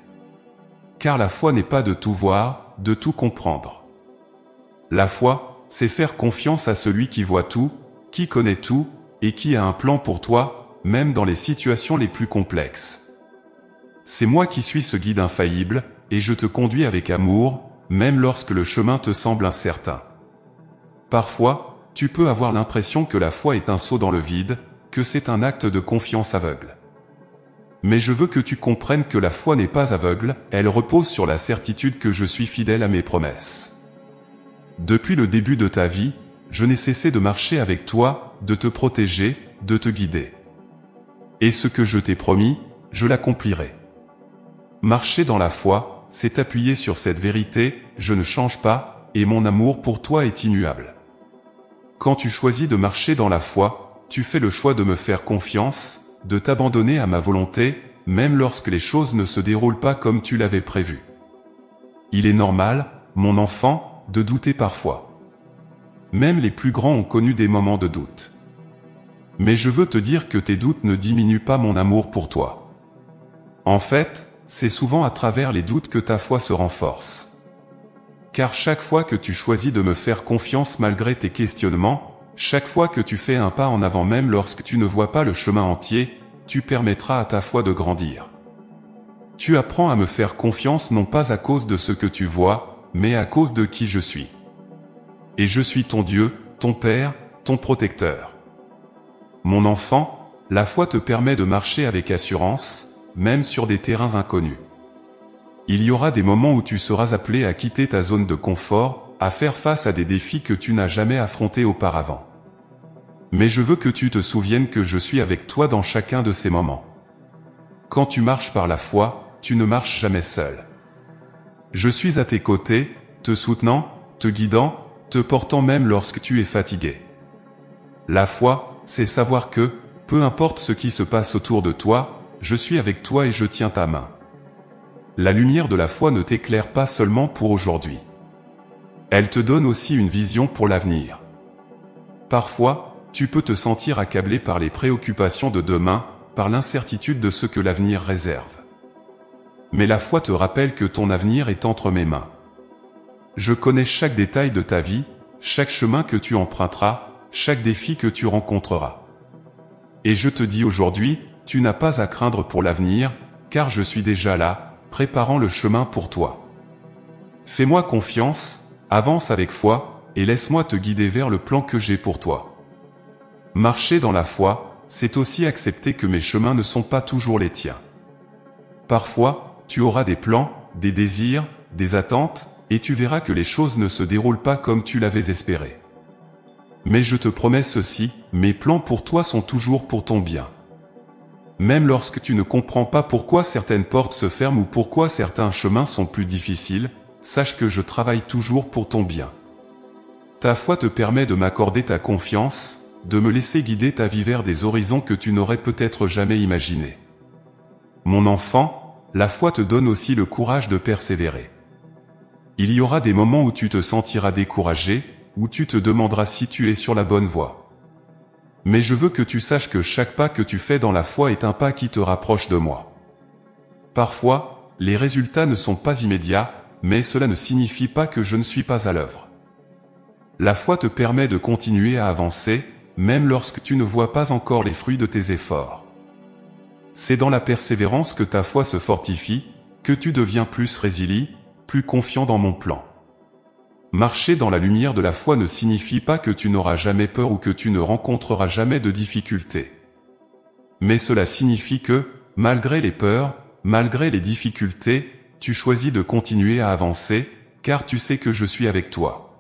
Car la foi n'est pas de tout voir, de tout comprendre. La foi, c'est faire confiance à celui qui voit tout, qui connaît tout, et qui a un plan pour toi, même dans les situations les plus complexes. C'est moi qui suis ce guide infaillible, et je te conduis avec amour, même lorsque le chemin te semble incertain. Parfois, tu peux avoir l'impression que la foi est un saut dans le vide, que c'est un acte de confiance aveugle. Mais je veux que tu comprennes que la foi n'est pas aveugle, elle repose sur la certitude que je suis fidèle à mes promesses. Depuis le début de ta vie, je n'ai cessé de marcher avec toi, de te protéger, de te guider. Et ce que je t'ai promis, je l'accomplirai. Marcher dans la foi, c'est appuyer sur cette vérité, je ne change pas, et mon amour pour toi est immuable. Quand tu choisis de marcher dans la foi, tu fais le choix de me faire confiance, de t'abandonner à ma volonté, même lorsque les choses ne se déroulent pas comme tu l'avais prévu. Il est normal, mon enfant, de douter parfois. Même les plus grands ont connu des moments de doute. Mais je veux te dire que tes doutes ne diminuent pas mon amour pour toi. En fait, c'est souvent à travers les doutes que ta foi se renforce. Car chaque fois que tu choisis de me faire confiance malgré tes questionnements, chaque fois que tu fais un pas en avant même lorsque tu ne vois pas le chemin entier, tu permettras à ta foi de grandir. Tu apprends à me faire confiance non pas à cause de ce que tu vois, mais à cause de qui je suis. Et je suis ton Dieu, ton Père, ton protecteur. Mon enfant, la foi te permet de marcher avec assurance, même sur des terrains inconnus. Il y aura des moments où tu seras appelé à quitter ta zone de confort, à faire face à des défis que tu n'as jamais affrontés auparavant. Mais je veux que tu te souviennes que je suis avec toi dans chacun de ces moments. Quand tu marches par la foi, tu ne marches jamais seul. Je suis à tes côtés, te soutenant, te guidant, te portant même lorsque tu es fatigué. La foi, c'est savoir que, peu importe ce qui se passe autour de toi, je suis avec toi et je tiens ta main. La lumière de la foi ne t'éclaire pas seulement pour aujourd'hui. Elle te donne aussi une vision pour l'avenir. Parfois, tu peux te sentir accablé par les préoccupations de demain, par l'incertitude de ce que l'avenir réserve. Mais la foi te rappelle que ton avenir est entre mes mains. Je connais chaque détail de ta vie, chaque chemin que tu emprunteras, chaque défi que tu rencontreras. Et je te dis aujourd'hui, tu n'as pas à craindre pour l'avenir, car je suis déjà là, préparant le chemin pour toi. Fais-moi confiance, avance avec foi, et laisse-moi te guider vers le plan que j'ai pour toi. Marcher dans la foi, c'est aussi accepter que mes chemins ne sont pas toujours les tiens. Parfois, tu auras des plans, des désirs, des attentes, et tu verras que les choses ne se déroulent pas comme tu l'avais espéré. Mais je te promets ceci, mes plans pour toi sont toujours pour ton bien. Même lorsque tu ne comprends pas pourquoi certaines portes se ferment ou pourquoi certains chemins sont plus difficiles, sache que je travaille toujours pour ton bien. Ta foi te permet de m'accorder ta confiance, de me laisser guider ta vie vers des horizons que tu n'aurais peut-être jamais imaginés. Mon enfant, la foi te donne aussi le courage de persévérer. Il y aura des moments où tu te sentiras découragé, où tu te demanderas si tu es sur la bonne voie. Mais je veux que tu saches que chaque pas que tu fais dans la foi est un pas qui te rapproche de moi. Parfois, les résultats ne sont pas immédiats, mais cela ne signifie pas que je ne suis pas à l'œuvre. La foi te permet de continuer à avancer, même lorsque tu ne vois pas encore les fruits de tes efforts. C'est dans la persévérance que ta foi se fortifie, que tu deviens plus résilient, plus confiant dans mon plan. Marcher dans la lumière de la foi ne signifie pas que tu n'auras jamais peur ou que tu ne rencontreras jamais de difficultés. Mais cela signifie que, malgré les peurs, malgré les difficultés, tu choisis de continuer à avancer, car tu sais que je suis avec toi.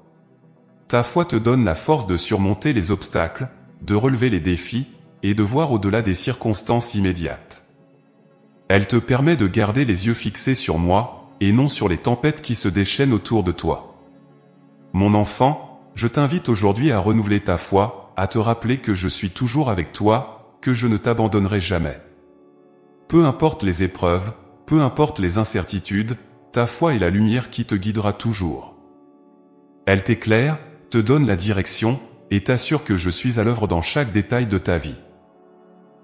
Ta foi te donne la force de surmonter les obstacles, de relever les défis, et de voir au-delà des circonstances immédiates. Elle te permet de garder les yeux fixés sur moi, et non sur les tempêtes qui se déchaînent autour de toi. Mon enfant, je t'invite aujourd'hui à renouveler ta foi, à te rappeler que je suis toujours avec toi, que je ne t'abandonnerai jamais. Peu importe les épreuves, peu importe les incertitudes, ta foi est la lumière qui te guidera toujours. Elle t'éclaire, te donne la direction, et t'assure que je suis à l'œuvre dans chaque détail de ta vie.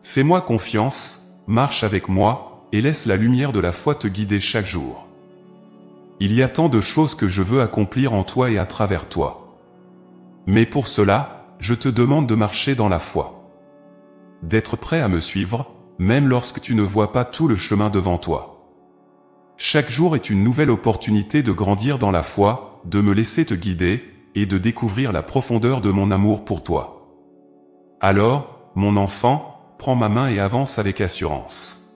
Fais-moi confiance, marche avec moi, et laisse la lumière de la foi te guider chaque jour. Il y a tant de choses que je veux accomplir en toi et à travers toi. Mais pour cela, je te demande de marcher dans la foi. D'être prêt à me suivre, même lorsque tu ne vois pas tout le chemin devant toi. Chaque jour est une nouvelle opportunité de grandir dans la foi, de me laisser te guider, et de découvrir la profondeur de mon amour pour toi. Alors, mon enfant, prends ma main et avance avec assurance.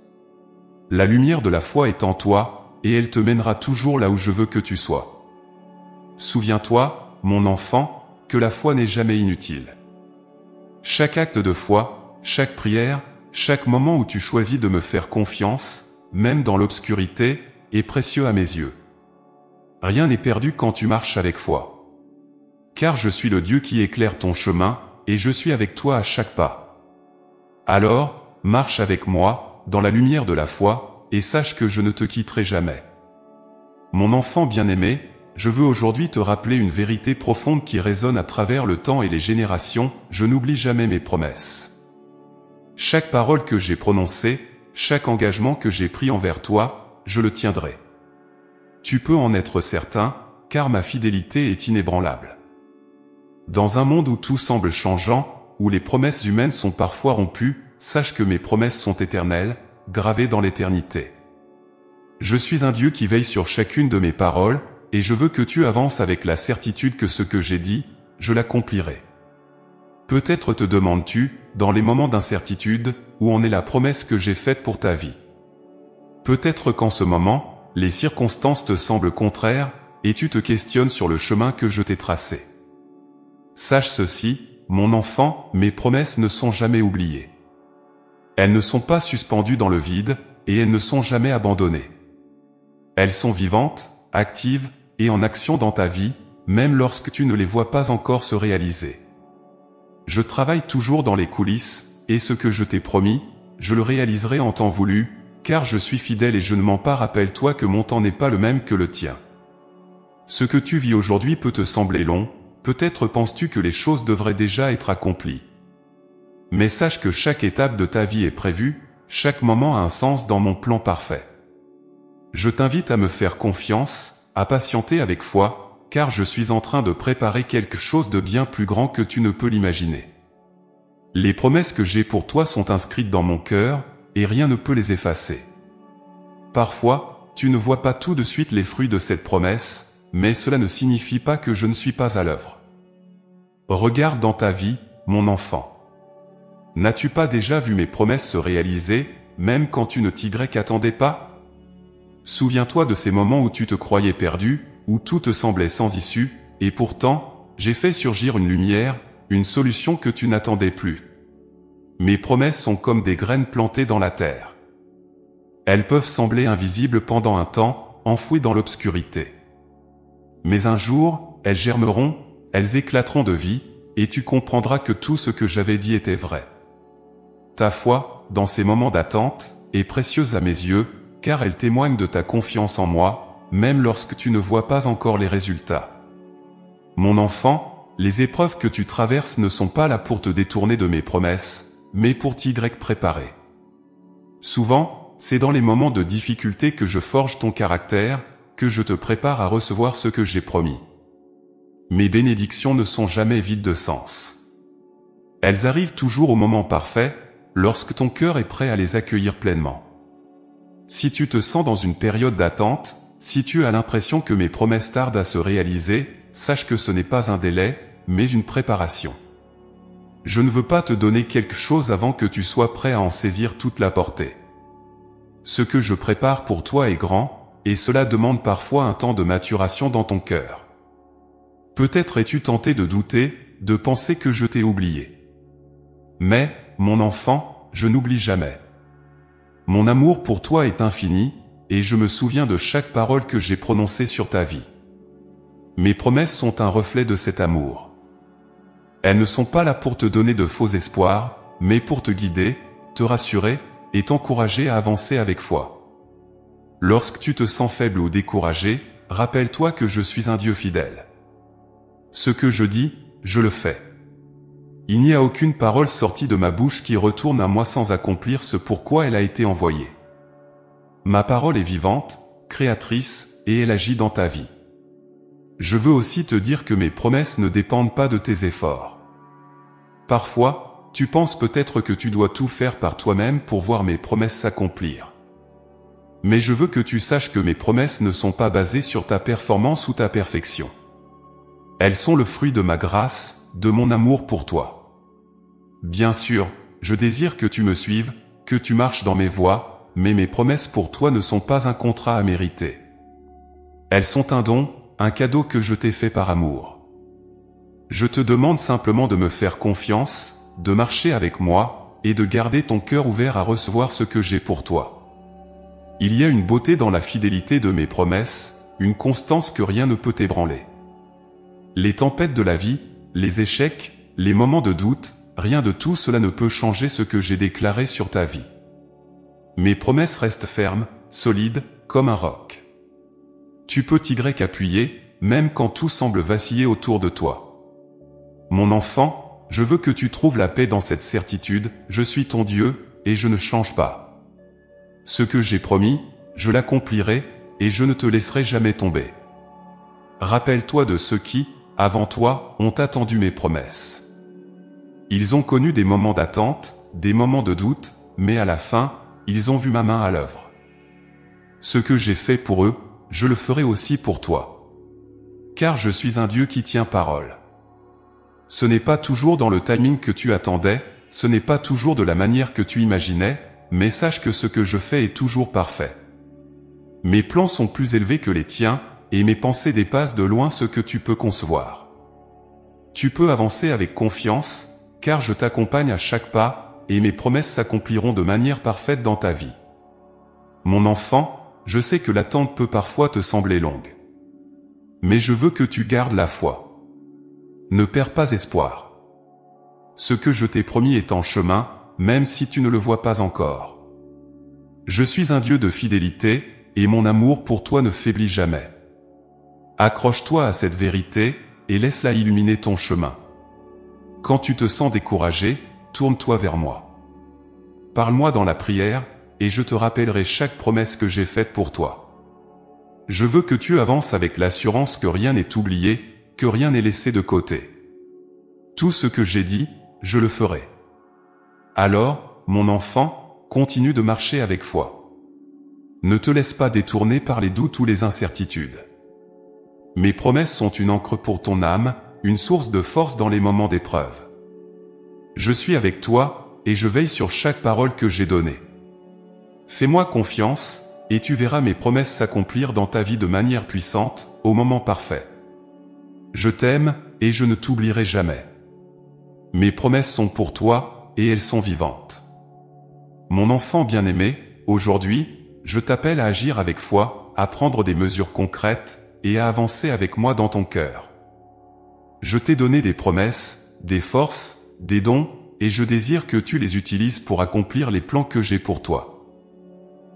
La lumière de la foi est en toi, et elle te mènera toujours là où je veux que tu sois. Souviens-toi, mon enfant, que la foi n'est jamais inutile. Chaque acte de foi, chaque prière, chaque moment où tu choisis de me faire confiance, même dans l'obscurité, est précieux à mes yeux. Rien n'est perdu quand tu marches avec foi. Car je suis le Dieu qui éclaire ton chemin, et je suis avec toi à chaque pas. Alors, marche avec moi, dans la lumière de la foi, et sache que je ne te quitterai jamais. Mon enfant bien-aimé, je veux aujourd'hui te rappeler une vérité profonde qui résonne à travers le temps et les générations, je n'oublie jamais mes promesses. Chaque parole que j'ai prononcée, chaque engagement que j'ai pris envers toi, je le tiendrai. Tu peux en être certain, car ma fidélité est inébranlable. Dans un monde où tout semble changeant, où les promesses humaines sont parfois rompues, sache que mes promesses sont éternelles, gravées dans l'éternité. Je suis un Dieu qui veille sur chacune de mes paroles, et je veux que tu avances avec la certitude que ce que j'ai dit, je l'accomplirai. Peut-être te demandes-tu, dans les moments d'incertitude, où en est la promesse que j'ai faite pour ta vie. Peut-être qu'en ce moment, les circonstances te semblent contraires, et tu te questionnes sur le chemin que je t'ai tracé. Sache ceci, mon enfant, mes promesses ne sont jamais oubliées. Elles ne sont pas suspendues dans le vide, et elles ne sont jamais abandonnées. Elles sont vivantes, actives, et en action dans ta vie, même lorsque tu ne les vois pas encore se réaliser. Je travaille toujours dans les coulisses, et ce que je t'ai promis, je le réaliserai en temps voulu, car je suis fidèle et je ne mens pas. Rappelle-toi que mon temps n'est pas le même que le tien. Ce que tu vis aujourd'hui peut te sembler long, peut-être penses-tu que les choses devraient déjà être accomplies. Mais sache que chaque étape de ta vie est prévue, chaque moment a un sens dans mon plan parfait. Je t'invite à me faire confiance, à patienter avec foi, car je suis en train de préparer quelque chose de bien plus grand que tu ne peux l'imaginer. Les promesses que j'ai pour toi sont inscrites dans mon cœur, et rien ne peut les effacer. Parfois, tu ne vois pas tout de suite les fruits de cette promesse, mais cela ne signifie pas que je ne suis pas à l'œuvre. Regarde dans ta vie, mon enfant. N'as-tu pas déjà vu mes promesses se réaliser, même quand tu ne t'y attendais pas? Souviens-toi de ces moments où tu te croyais perdu, où tout te semblait sans issue, et pourtant, j'ai fait surgir une lumière, une solution que tu n'attendais plus. Mes promesses sont comme des graines plantées dans la terre. Elles peuvent sembler invisibles pendant un temps, enfouies dans l'obscurité. Mais un jour, elles germeront, elles éclateront de vie, et tu comprendras que tout ce que j'avais dit était vrai. Ta foi, dans ces moments d'attente, est précieuse à mes yeux, car elle témoigne de ta confiance en moi, même lorsque tu ne vois pas encore les résultats. Mon enfant, les épreuves que tu traverses ne sont pas là pour te détourner de mes promesses, mais pour t'y préparer. Souvent, c'est dans les moments de difficulté que je forge ton caractère, que je te prépare à recevoir ce que j'ai promis. Mes bénédictions ne sont jamais vides de sens. Elles arrivent toujours au moment parfait, lorsque ton cœur est prêt à les accueillir pleinement. Si tu te sens dans une période d'attente, si tu as l'impression que mes promesses tardent à se réaliser, sache que ce n'est pas un délai, mais une préparation. Je ne veux pas te donner quelque chose avant que tu sois prêt à en saisir toute la portée. Ce que je prépare pour toi est grand, et cela demande parfois un temps de maturation dans ton cœur. Peut-être es-tu tenté de douter, de penser que je t'ai oublié. Mais, mon enfant, je n'oublie jamais. Mon amour pour toi est infini, et je me souviens de chaque parole que j'ai prononcée sur ta vie. Mes promesses sont un reflet de cet amour. Elles ne sont pas là pour te donner de faux espoirs, mais pour te guider, te rassurer, et t'encourager à avancer avec foi. Lorsque tu te sens faible ou découragé, rappelle-toi que je suis un Dieu fidèle. Ce que je dis, je le fais. Il n'y a aucune parole sortie de ma bouche qui retourne à moi sans accomplir ce pourquoi elle a été envoyée. Ma parole est vivante, créatrice, et elle agit dans ta vie. Je veux aussi te dire que mes promesses ne dépendent pas de tes efforts. Parfois, tu penses peut-être que tu dois tout faire par toi-même pour voir mes promesses s'accomplir. Mais je veux que tu saches que mes promesses ne sont pas basées sur ta performance ou ta perfection. Elles sont le fruit de ma grâce, de mon amour pour toi. Bien sûr, je désire que tu me suives, que tu marches dans mes voies, mais mes promesses pour toi ne sont pas un contrat à mériter. Elles sont un don, un cadeau que je t'ai fait par amour. Je te demande simplement de me faire confiance, de marcher avec moi, et de garder ton cœur ouvert à recevoir ce que j'ai pour toi. Il y a une beauté dans la fidélité de mes promesses, une constance que rien ne peut ébranler. Les tempêtes de la vie, les échecs, les moments de doute, rien de tout cela ne peut changer ce que j'ai déclaré sur ta vie. Mes promesses restent fermes, solides, comme un roc. Tu peux t'y appuyer, même quand tout semble vaciller autour de toi. Mon enfant, je veux que tu trouves la paix dans cette certitude, je suis ton Dieu, et je ne change pas. Ce que j'ai promis, je l'accomplirai, et je ne te laisserai jamais tomber. Rappelle-toi de ceux qui, avant toi, ont attendu mes promesses. Ils ont connu des moments d'attente, des moments de doute, mais à la fin, ils ont vu ma main à l'œuvre. Ce que j'ai fait pour eux, je le ferai aussi pour toi. Car je suis un Dieu qui tient parole. Ce n'est pas toujours dans le timing que tu attendais, ce n'est pas toujours de la manière que tu imaginais, mais sache que ce que je fais est toujours parfait. Mes plans sont plus élevés que les tiens, et mes pensées dépassent de loin ce que tu peux concevoir. Tu peux avancer avec confiance, car je t'accompagne à chaque pas, et mes promesses s'accompliront de manière parfaite dans ta vie. Mon enfant, je sais que l'attente peut parfois te sembler longue. Mais je veux que tu gardes la foi. Ne perds pas espoir. Ce que je t'ai promis est en chemin, même si tu ne le vois pas encore. Je suis un Dieu de fidélité, et mon amour pour toi ne faiblit jamais. Accroche-toi à cette vérité, et laisse-la illuminer ton chemin. Quand tu te sens découragé, tourne-toi vers moi. Parle-moi dans la prière, et je te rappellerai chaque promesse que j'ai faite pour toi. Je veux que tu avances avec l'assurance que rien n'est oublié, que rien n'est laissé de côté. Tout ce que j'ai dit, je le ferai. Alors, mon enfant, continue de marcher avec foi. Ne te laisse pas détourner par les doutes ou les incertitudes. Mes promesses sont une encre pour ton âme, une source de force dans les moments d'épreuve. Je suis avec toi, et je veille sur chaque parole que j'ai donnée. Fais-moi confiance, et tu verras mes promesses s'accomplir dans ta vie de manière puissante, au moment parfait. Je t'aime, et je ne t'oublierai jamais. Mes promesses sont pour toi, et elles sont vivantes. Mon enfant bien-aimé, aujourd'hui, je t'appelle à agir avec foi, à prendre des mesures concrètes, et à avancer avec moi dans ton cœur. Je t'ai donné des promesses, des forces, des dons, et je désire que tu les utilises pour accomplir les plans que j'ai pour toi.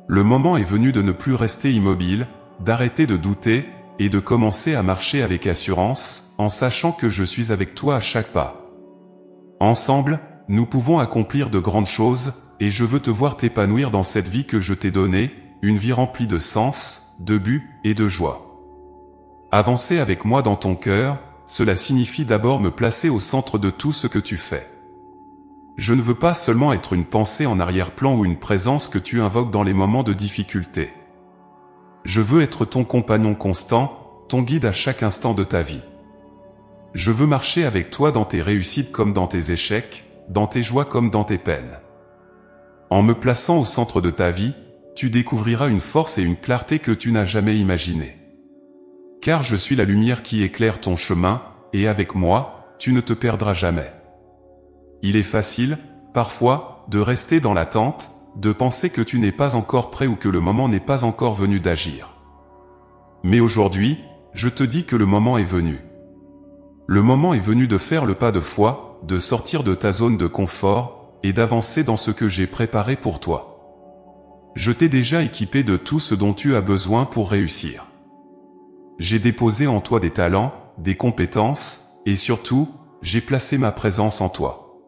Le moment est venu de ne plus rester immobile, d'arrêter de douter, et de commencer à marcher avec assurance, en sachant que je suis avec toi à chaque pas. Ensemble, nous pouvons accomplir de grandes choses, et je veux te voir t'épanouir dans cette vie que je t'ai donnée, une vie remplie de sens, de but et de joie. Avancer avec moi dans ton cœur, cela signifie d'abord me placer au centre de tout ce que tu fais. Je ne veux pas seulement être une pensée en arrière-plan ou une présence que tu invoques dans les moments de difficulté. Je veux être ton compagnon constant, ton guide à chaque instant de ta vie. Je veux marcher avec toi dans tes réussites comme dans tes échecs, dans tes joies comme dans tes peines. En me plaçant au centre de ta vie, tu découvriras une force et une clarté que tu n'as jamais imaginées. Car je suis la lumière qui éclaire ton chemin, et avec moi, tu ne te perdras jamais. Il est facile, parfois, de rester dans l'attente, de penser que tu n'es pas encore prêt ou que le moment n'est pas encore venu d'agir. Mais aujourd'hui, je te dis que le moment est venu. Le moment est venu de faire le pas de foi, de sortir de ta zone de confort, et d'avancer dans ce que j'ai préparé pour toi. Je t'ai déjà équipé de tout ce dont tu as besoin pour réussir. J'ai déposé en toi des talents, des compétences, et surtout, j'ai placé ma présence en toi.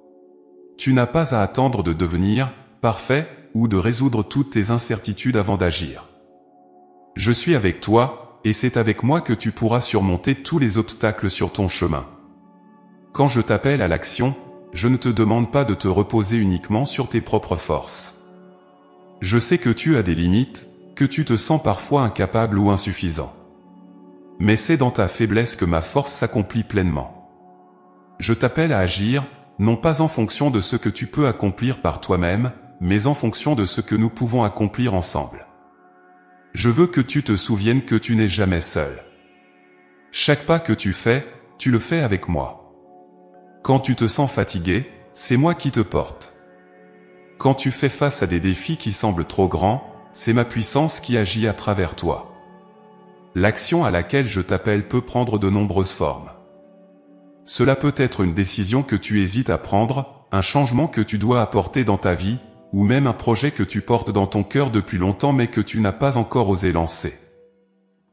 Tu n'as pas à attendre de devenir parfait ou de résoudre toutes tes incertitudes avant d'agir. Je suis avec toi, et c'est avec moi que tu pourras surmonter tous les obstacles sur ton chemin. Quand je t'appelle à l'action, je ne te demande pas de te reposer uniquement sur tes propres forces. Je sais que tu as des limites, que tu te sens parfois incapable ou insuffisant. Mais c'est dans ta faiblesse que ma force s'accomplit pleinement. Je t'appelle à agir, non pas en fonction de ce que tu peux accomplir par toi-même, mais en fonction de ce que nous pouvons accomplir ensemble. Je veux que tu te souviennes que tu n'es jamais seul. Chaque pas que tu le fais avec moi. Quand tu te sens fatigué, c'est moi qui te porte. Quand tu fais face à des défis qui semblent trop grands, c'est ma puissance qui agit à travers toi. L'action à laquelle je t'appelle peut prendre de nombreuses formes. Cela peut être une décision que tu hésites à prendre, un changement que tu dois apporter dans ta vie, ou même un projet que tu portes dans ton cœur depuis longtemps mais que tu n'as pas encore osé lancer.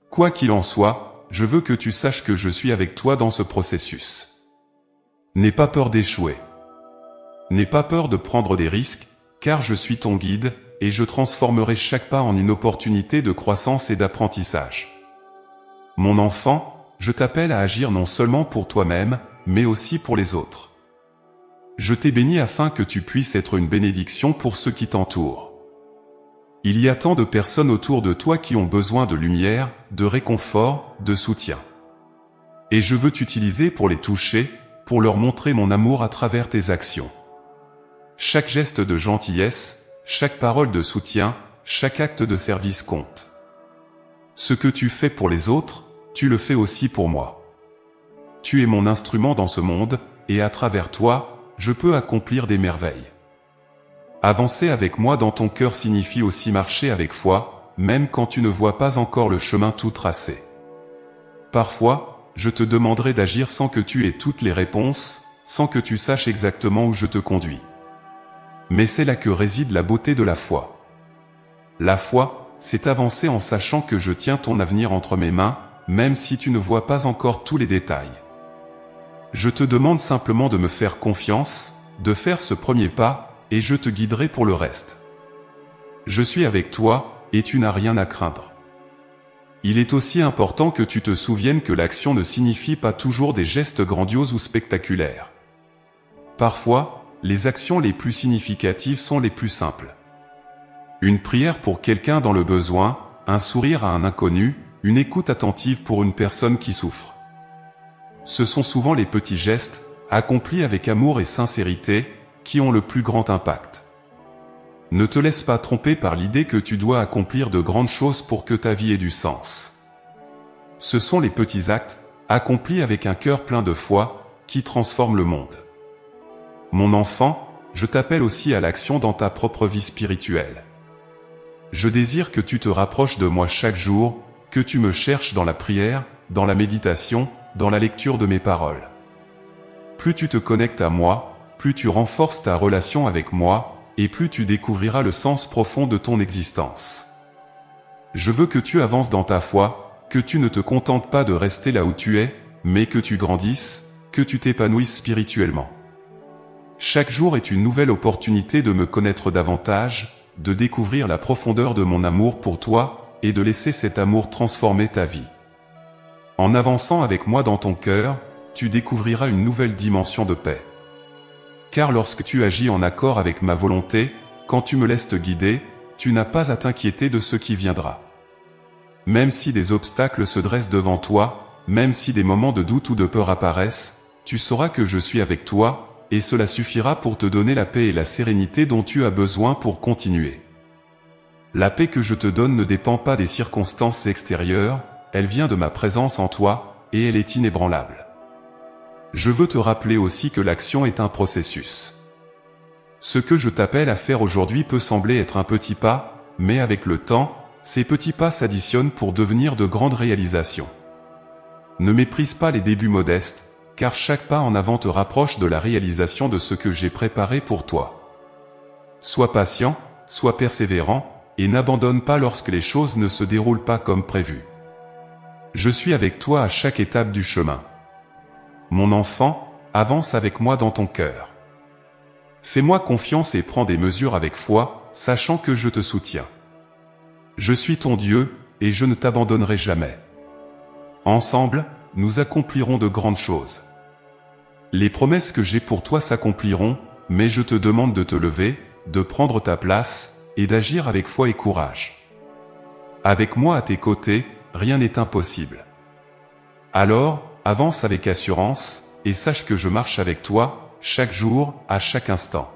Quoi qu'il en soit, je veux que tu saches que je suis avec toi dans ce processus. N'aie pas peur d'échouer. N'aie pas peur de prendre des risques, car je suis ton guide, et je transformerai chaque pas en une opportunité de croissance et d'apprentissage. Mon enfant, je t'appelle à agir non seulement pour toi-même, mais aussi pour les autres. Je t'ai béni afin que tu puisses être une bénédiction pour ceux qui t'entourent. Il y a tant de personnes autour de toi qui ont besoin de lumière, de réconfort, de soutien. Et je veux t'utiliser pour les toucher, pour leur montrer mon amour à travers tes actions. Chaque geste de gentillesse, chaque parole de soutien, chaque acte de service compte. Ce que tu fais pour les autres, tu le fais aussi pour moi. Tu es mon instrument dans ce monde, et à travers toi, je peux accomplir des merveilles. Avancer avec moi dans ton cœur signifie aussi marcher avec foi, même quand tu ne vois pas encore le chemin tout tracé. Parfois, je te demanderai d'agir sans que tu aies toutes les réponses, sans que tu saches exactement où je te conduis. Mais c'est là que réside la beauté de la foi. La foi, c'est avancer en sachant que je tiens ton avenir entre mes mains, même si tu ne vois pas encore tous les détails. Je te demande simplement de me faire confiance, de faire ce premier pas, et je te guiderai pour le reste. Je suis avec toi, et tu n'as rien à craindre. Il est aussi important que tu te souviennes que l'action ne signifie pas toujours des gestes grandioses ou spectaculaires. Parfois, les actions les plus significatives sont les plus simples. Une prière pour quelqu'un dans le besoin, un sourire à un inconnu, une écoute attentive pour une personne qui souffre. Ce sont souvent les petits gestes, accomplis avec amour et sincérité, qui ont le plus grand impact. Ne te laisse pas tromper par l'idée que tu dois accomplir de grandes choses pour que ta vie ait du sens. Ce sont les petits actes, accomplis avec un cœur plein de foi, qui transforment le monde. Mon enfant, je t'appelle aussi à l'action dans ta propre vie spirituelle. Je désire que tu te rapproches de moi chaque jour, que tu me cherches dans la prière, dans la méditation, dans la lecture de mes paroles. Plus tu te connectes à moi, plus tu renforces ta relation avec moi, et plus tu découvriras le sens profond de ton existence. Je veux que tu avances dans ta foi, que tu ne te contentes pas de rester là où tu es, mais que tu grandisses, que tu t'épanouisses spirituellement. Chaque jour est une nouvelle opportunité de me connaître davantage, de découvrir la profondeur de mon amour pour toi, et de laisser cet amour transformer ta vie. En avançant avec moi dans ton cœur, tu découvriras une nouvelle dimension de paix. Car lorsque tu agis en accord avec ma volonté, quand tu me laisses te guider, tu n'as pas à t'inquiéter de ce qui viendra. Même si des obstacles se dressent devant toi, même si des moments de doute ou de peur apparaissent, tu sauras que je suis avec toi, et cela suffira pour te donner la paix et la sérénité dont tu as besoin pour continuer. La paix que je te donne ne dépend pas des circonstances extérieures, elle vient de ma présence en toi, et elle est inébranlable. Je veux te rappeler aussi que l'action est un processus. Ce que je t'appelle à faire aujourd'hui peut sembler être un petit pas, mais avec le temps, ces petits pas s'additionnent pour devenir de grandes réalisations. Ne méprise pas les débuts modestes, car chaque pas en avant te rapproche de la réalisation de ce que j'ai préparé pour toi. Sois patient, sois persévérant, et n'abandonne pas lorsque les choses ne se déroulent pas comme prévu. Je suis avec toi à chaque étape du chemin. Mon enfant, avance avec moi dans ton cœur. Fais-moi confiance et prends des mesures avec foi, sachant que je te soutiens. Je suis ton Dieu, et je ne t'abandonnerai jamais. Ensemble, nous accomplirons de grandes choses. Les promesses que j'ai pour toi s'accompliront, mais je te demande de te lever, de prendre ta place, et d'agir avec foi et courage. Avec moi à tes côtés, rien n'est impossible. Alors, avance avec assurance, et sache que je marche avec toi, chaque jour, à chaque instant.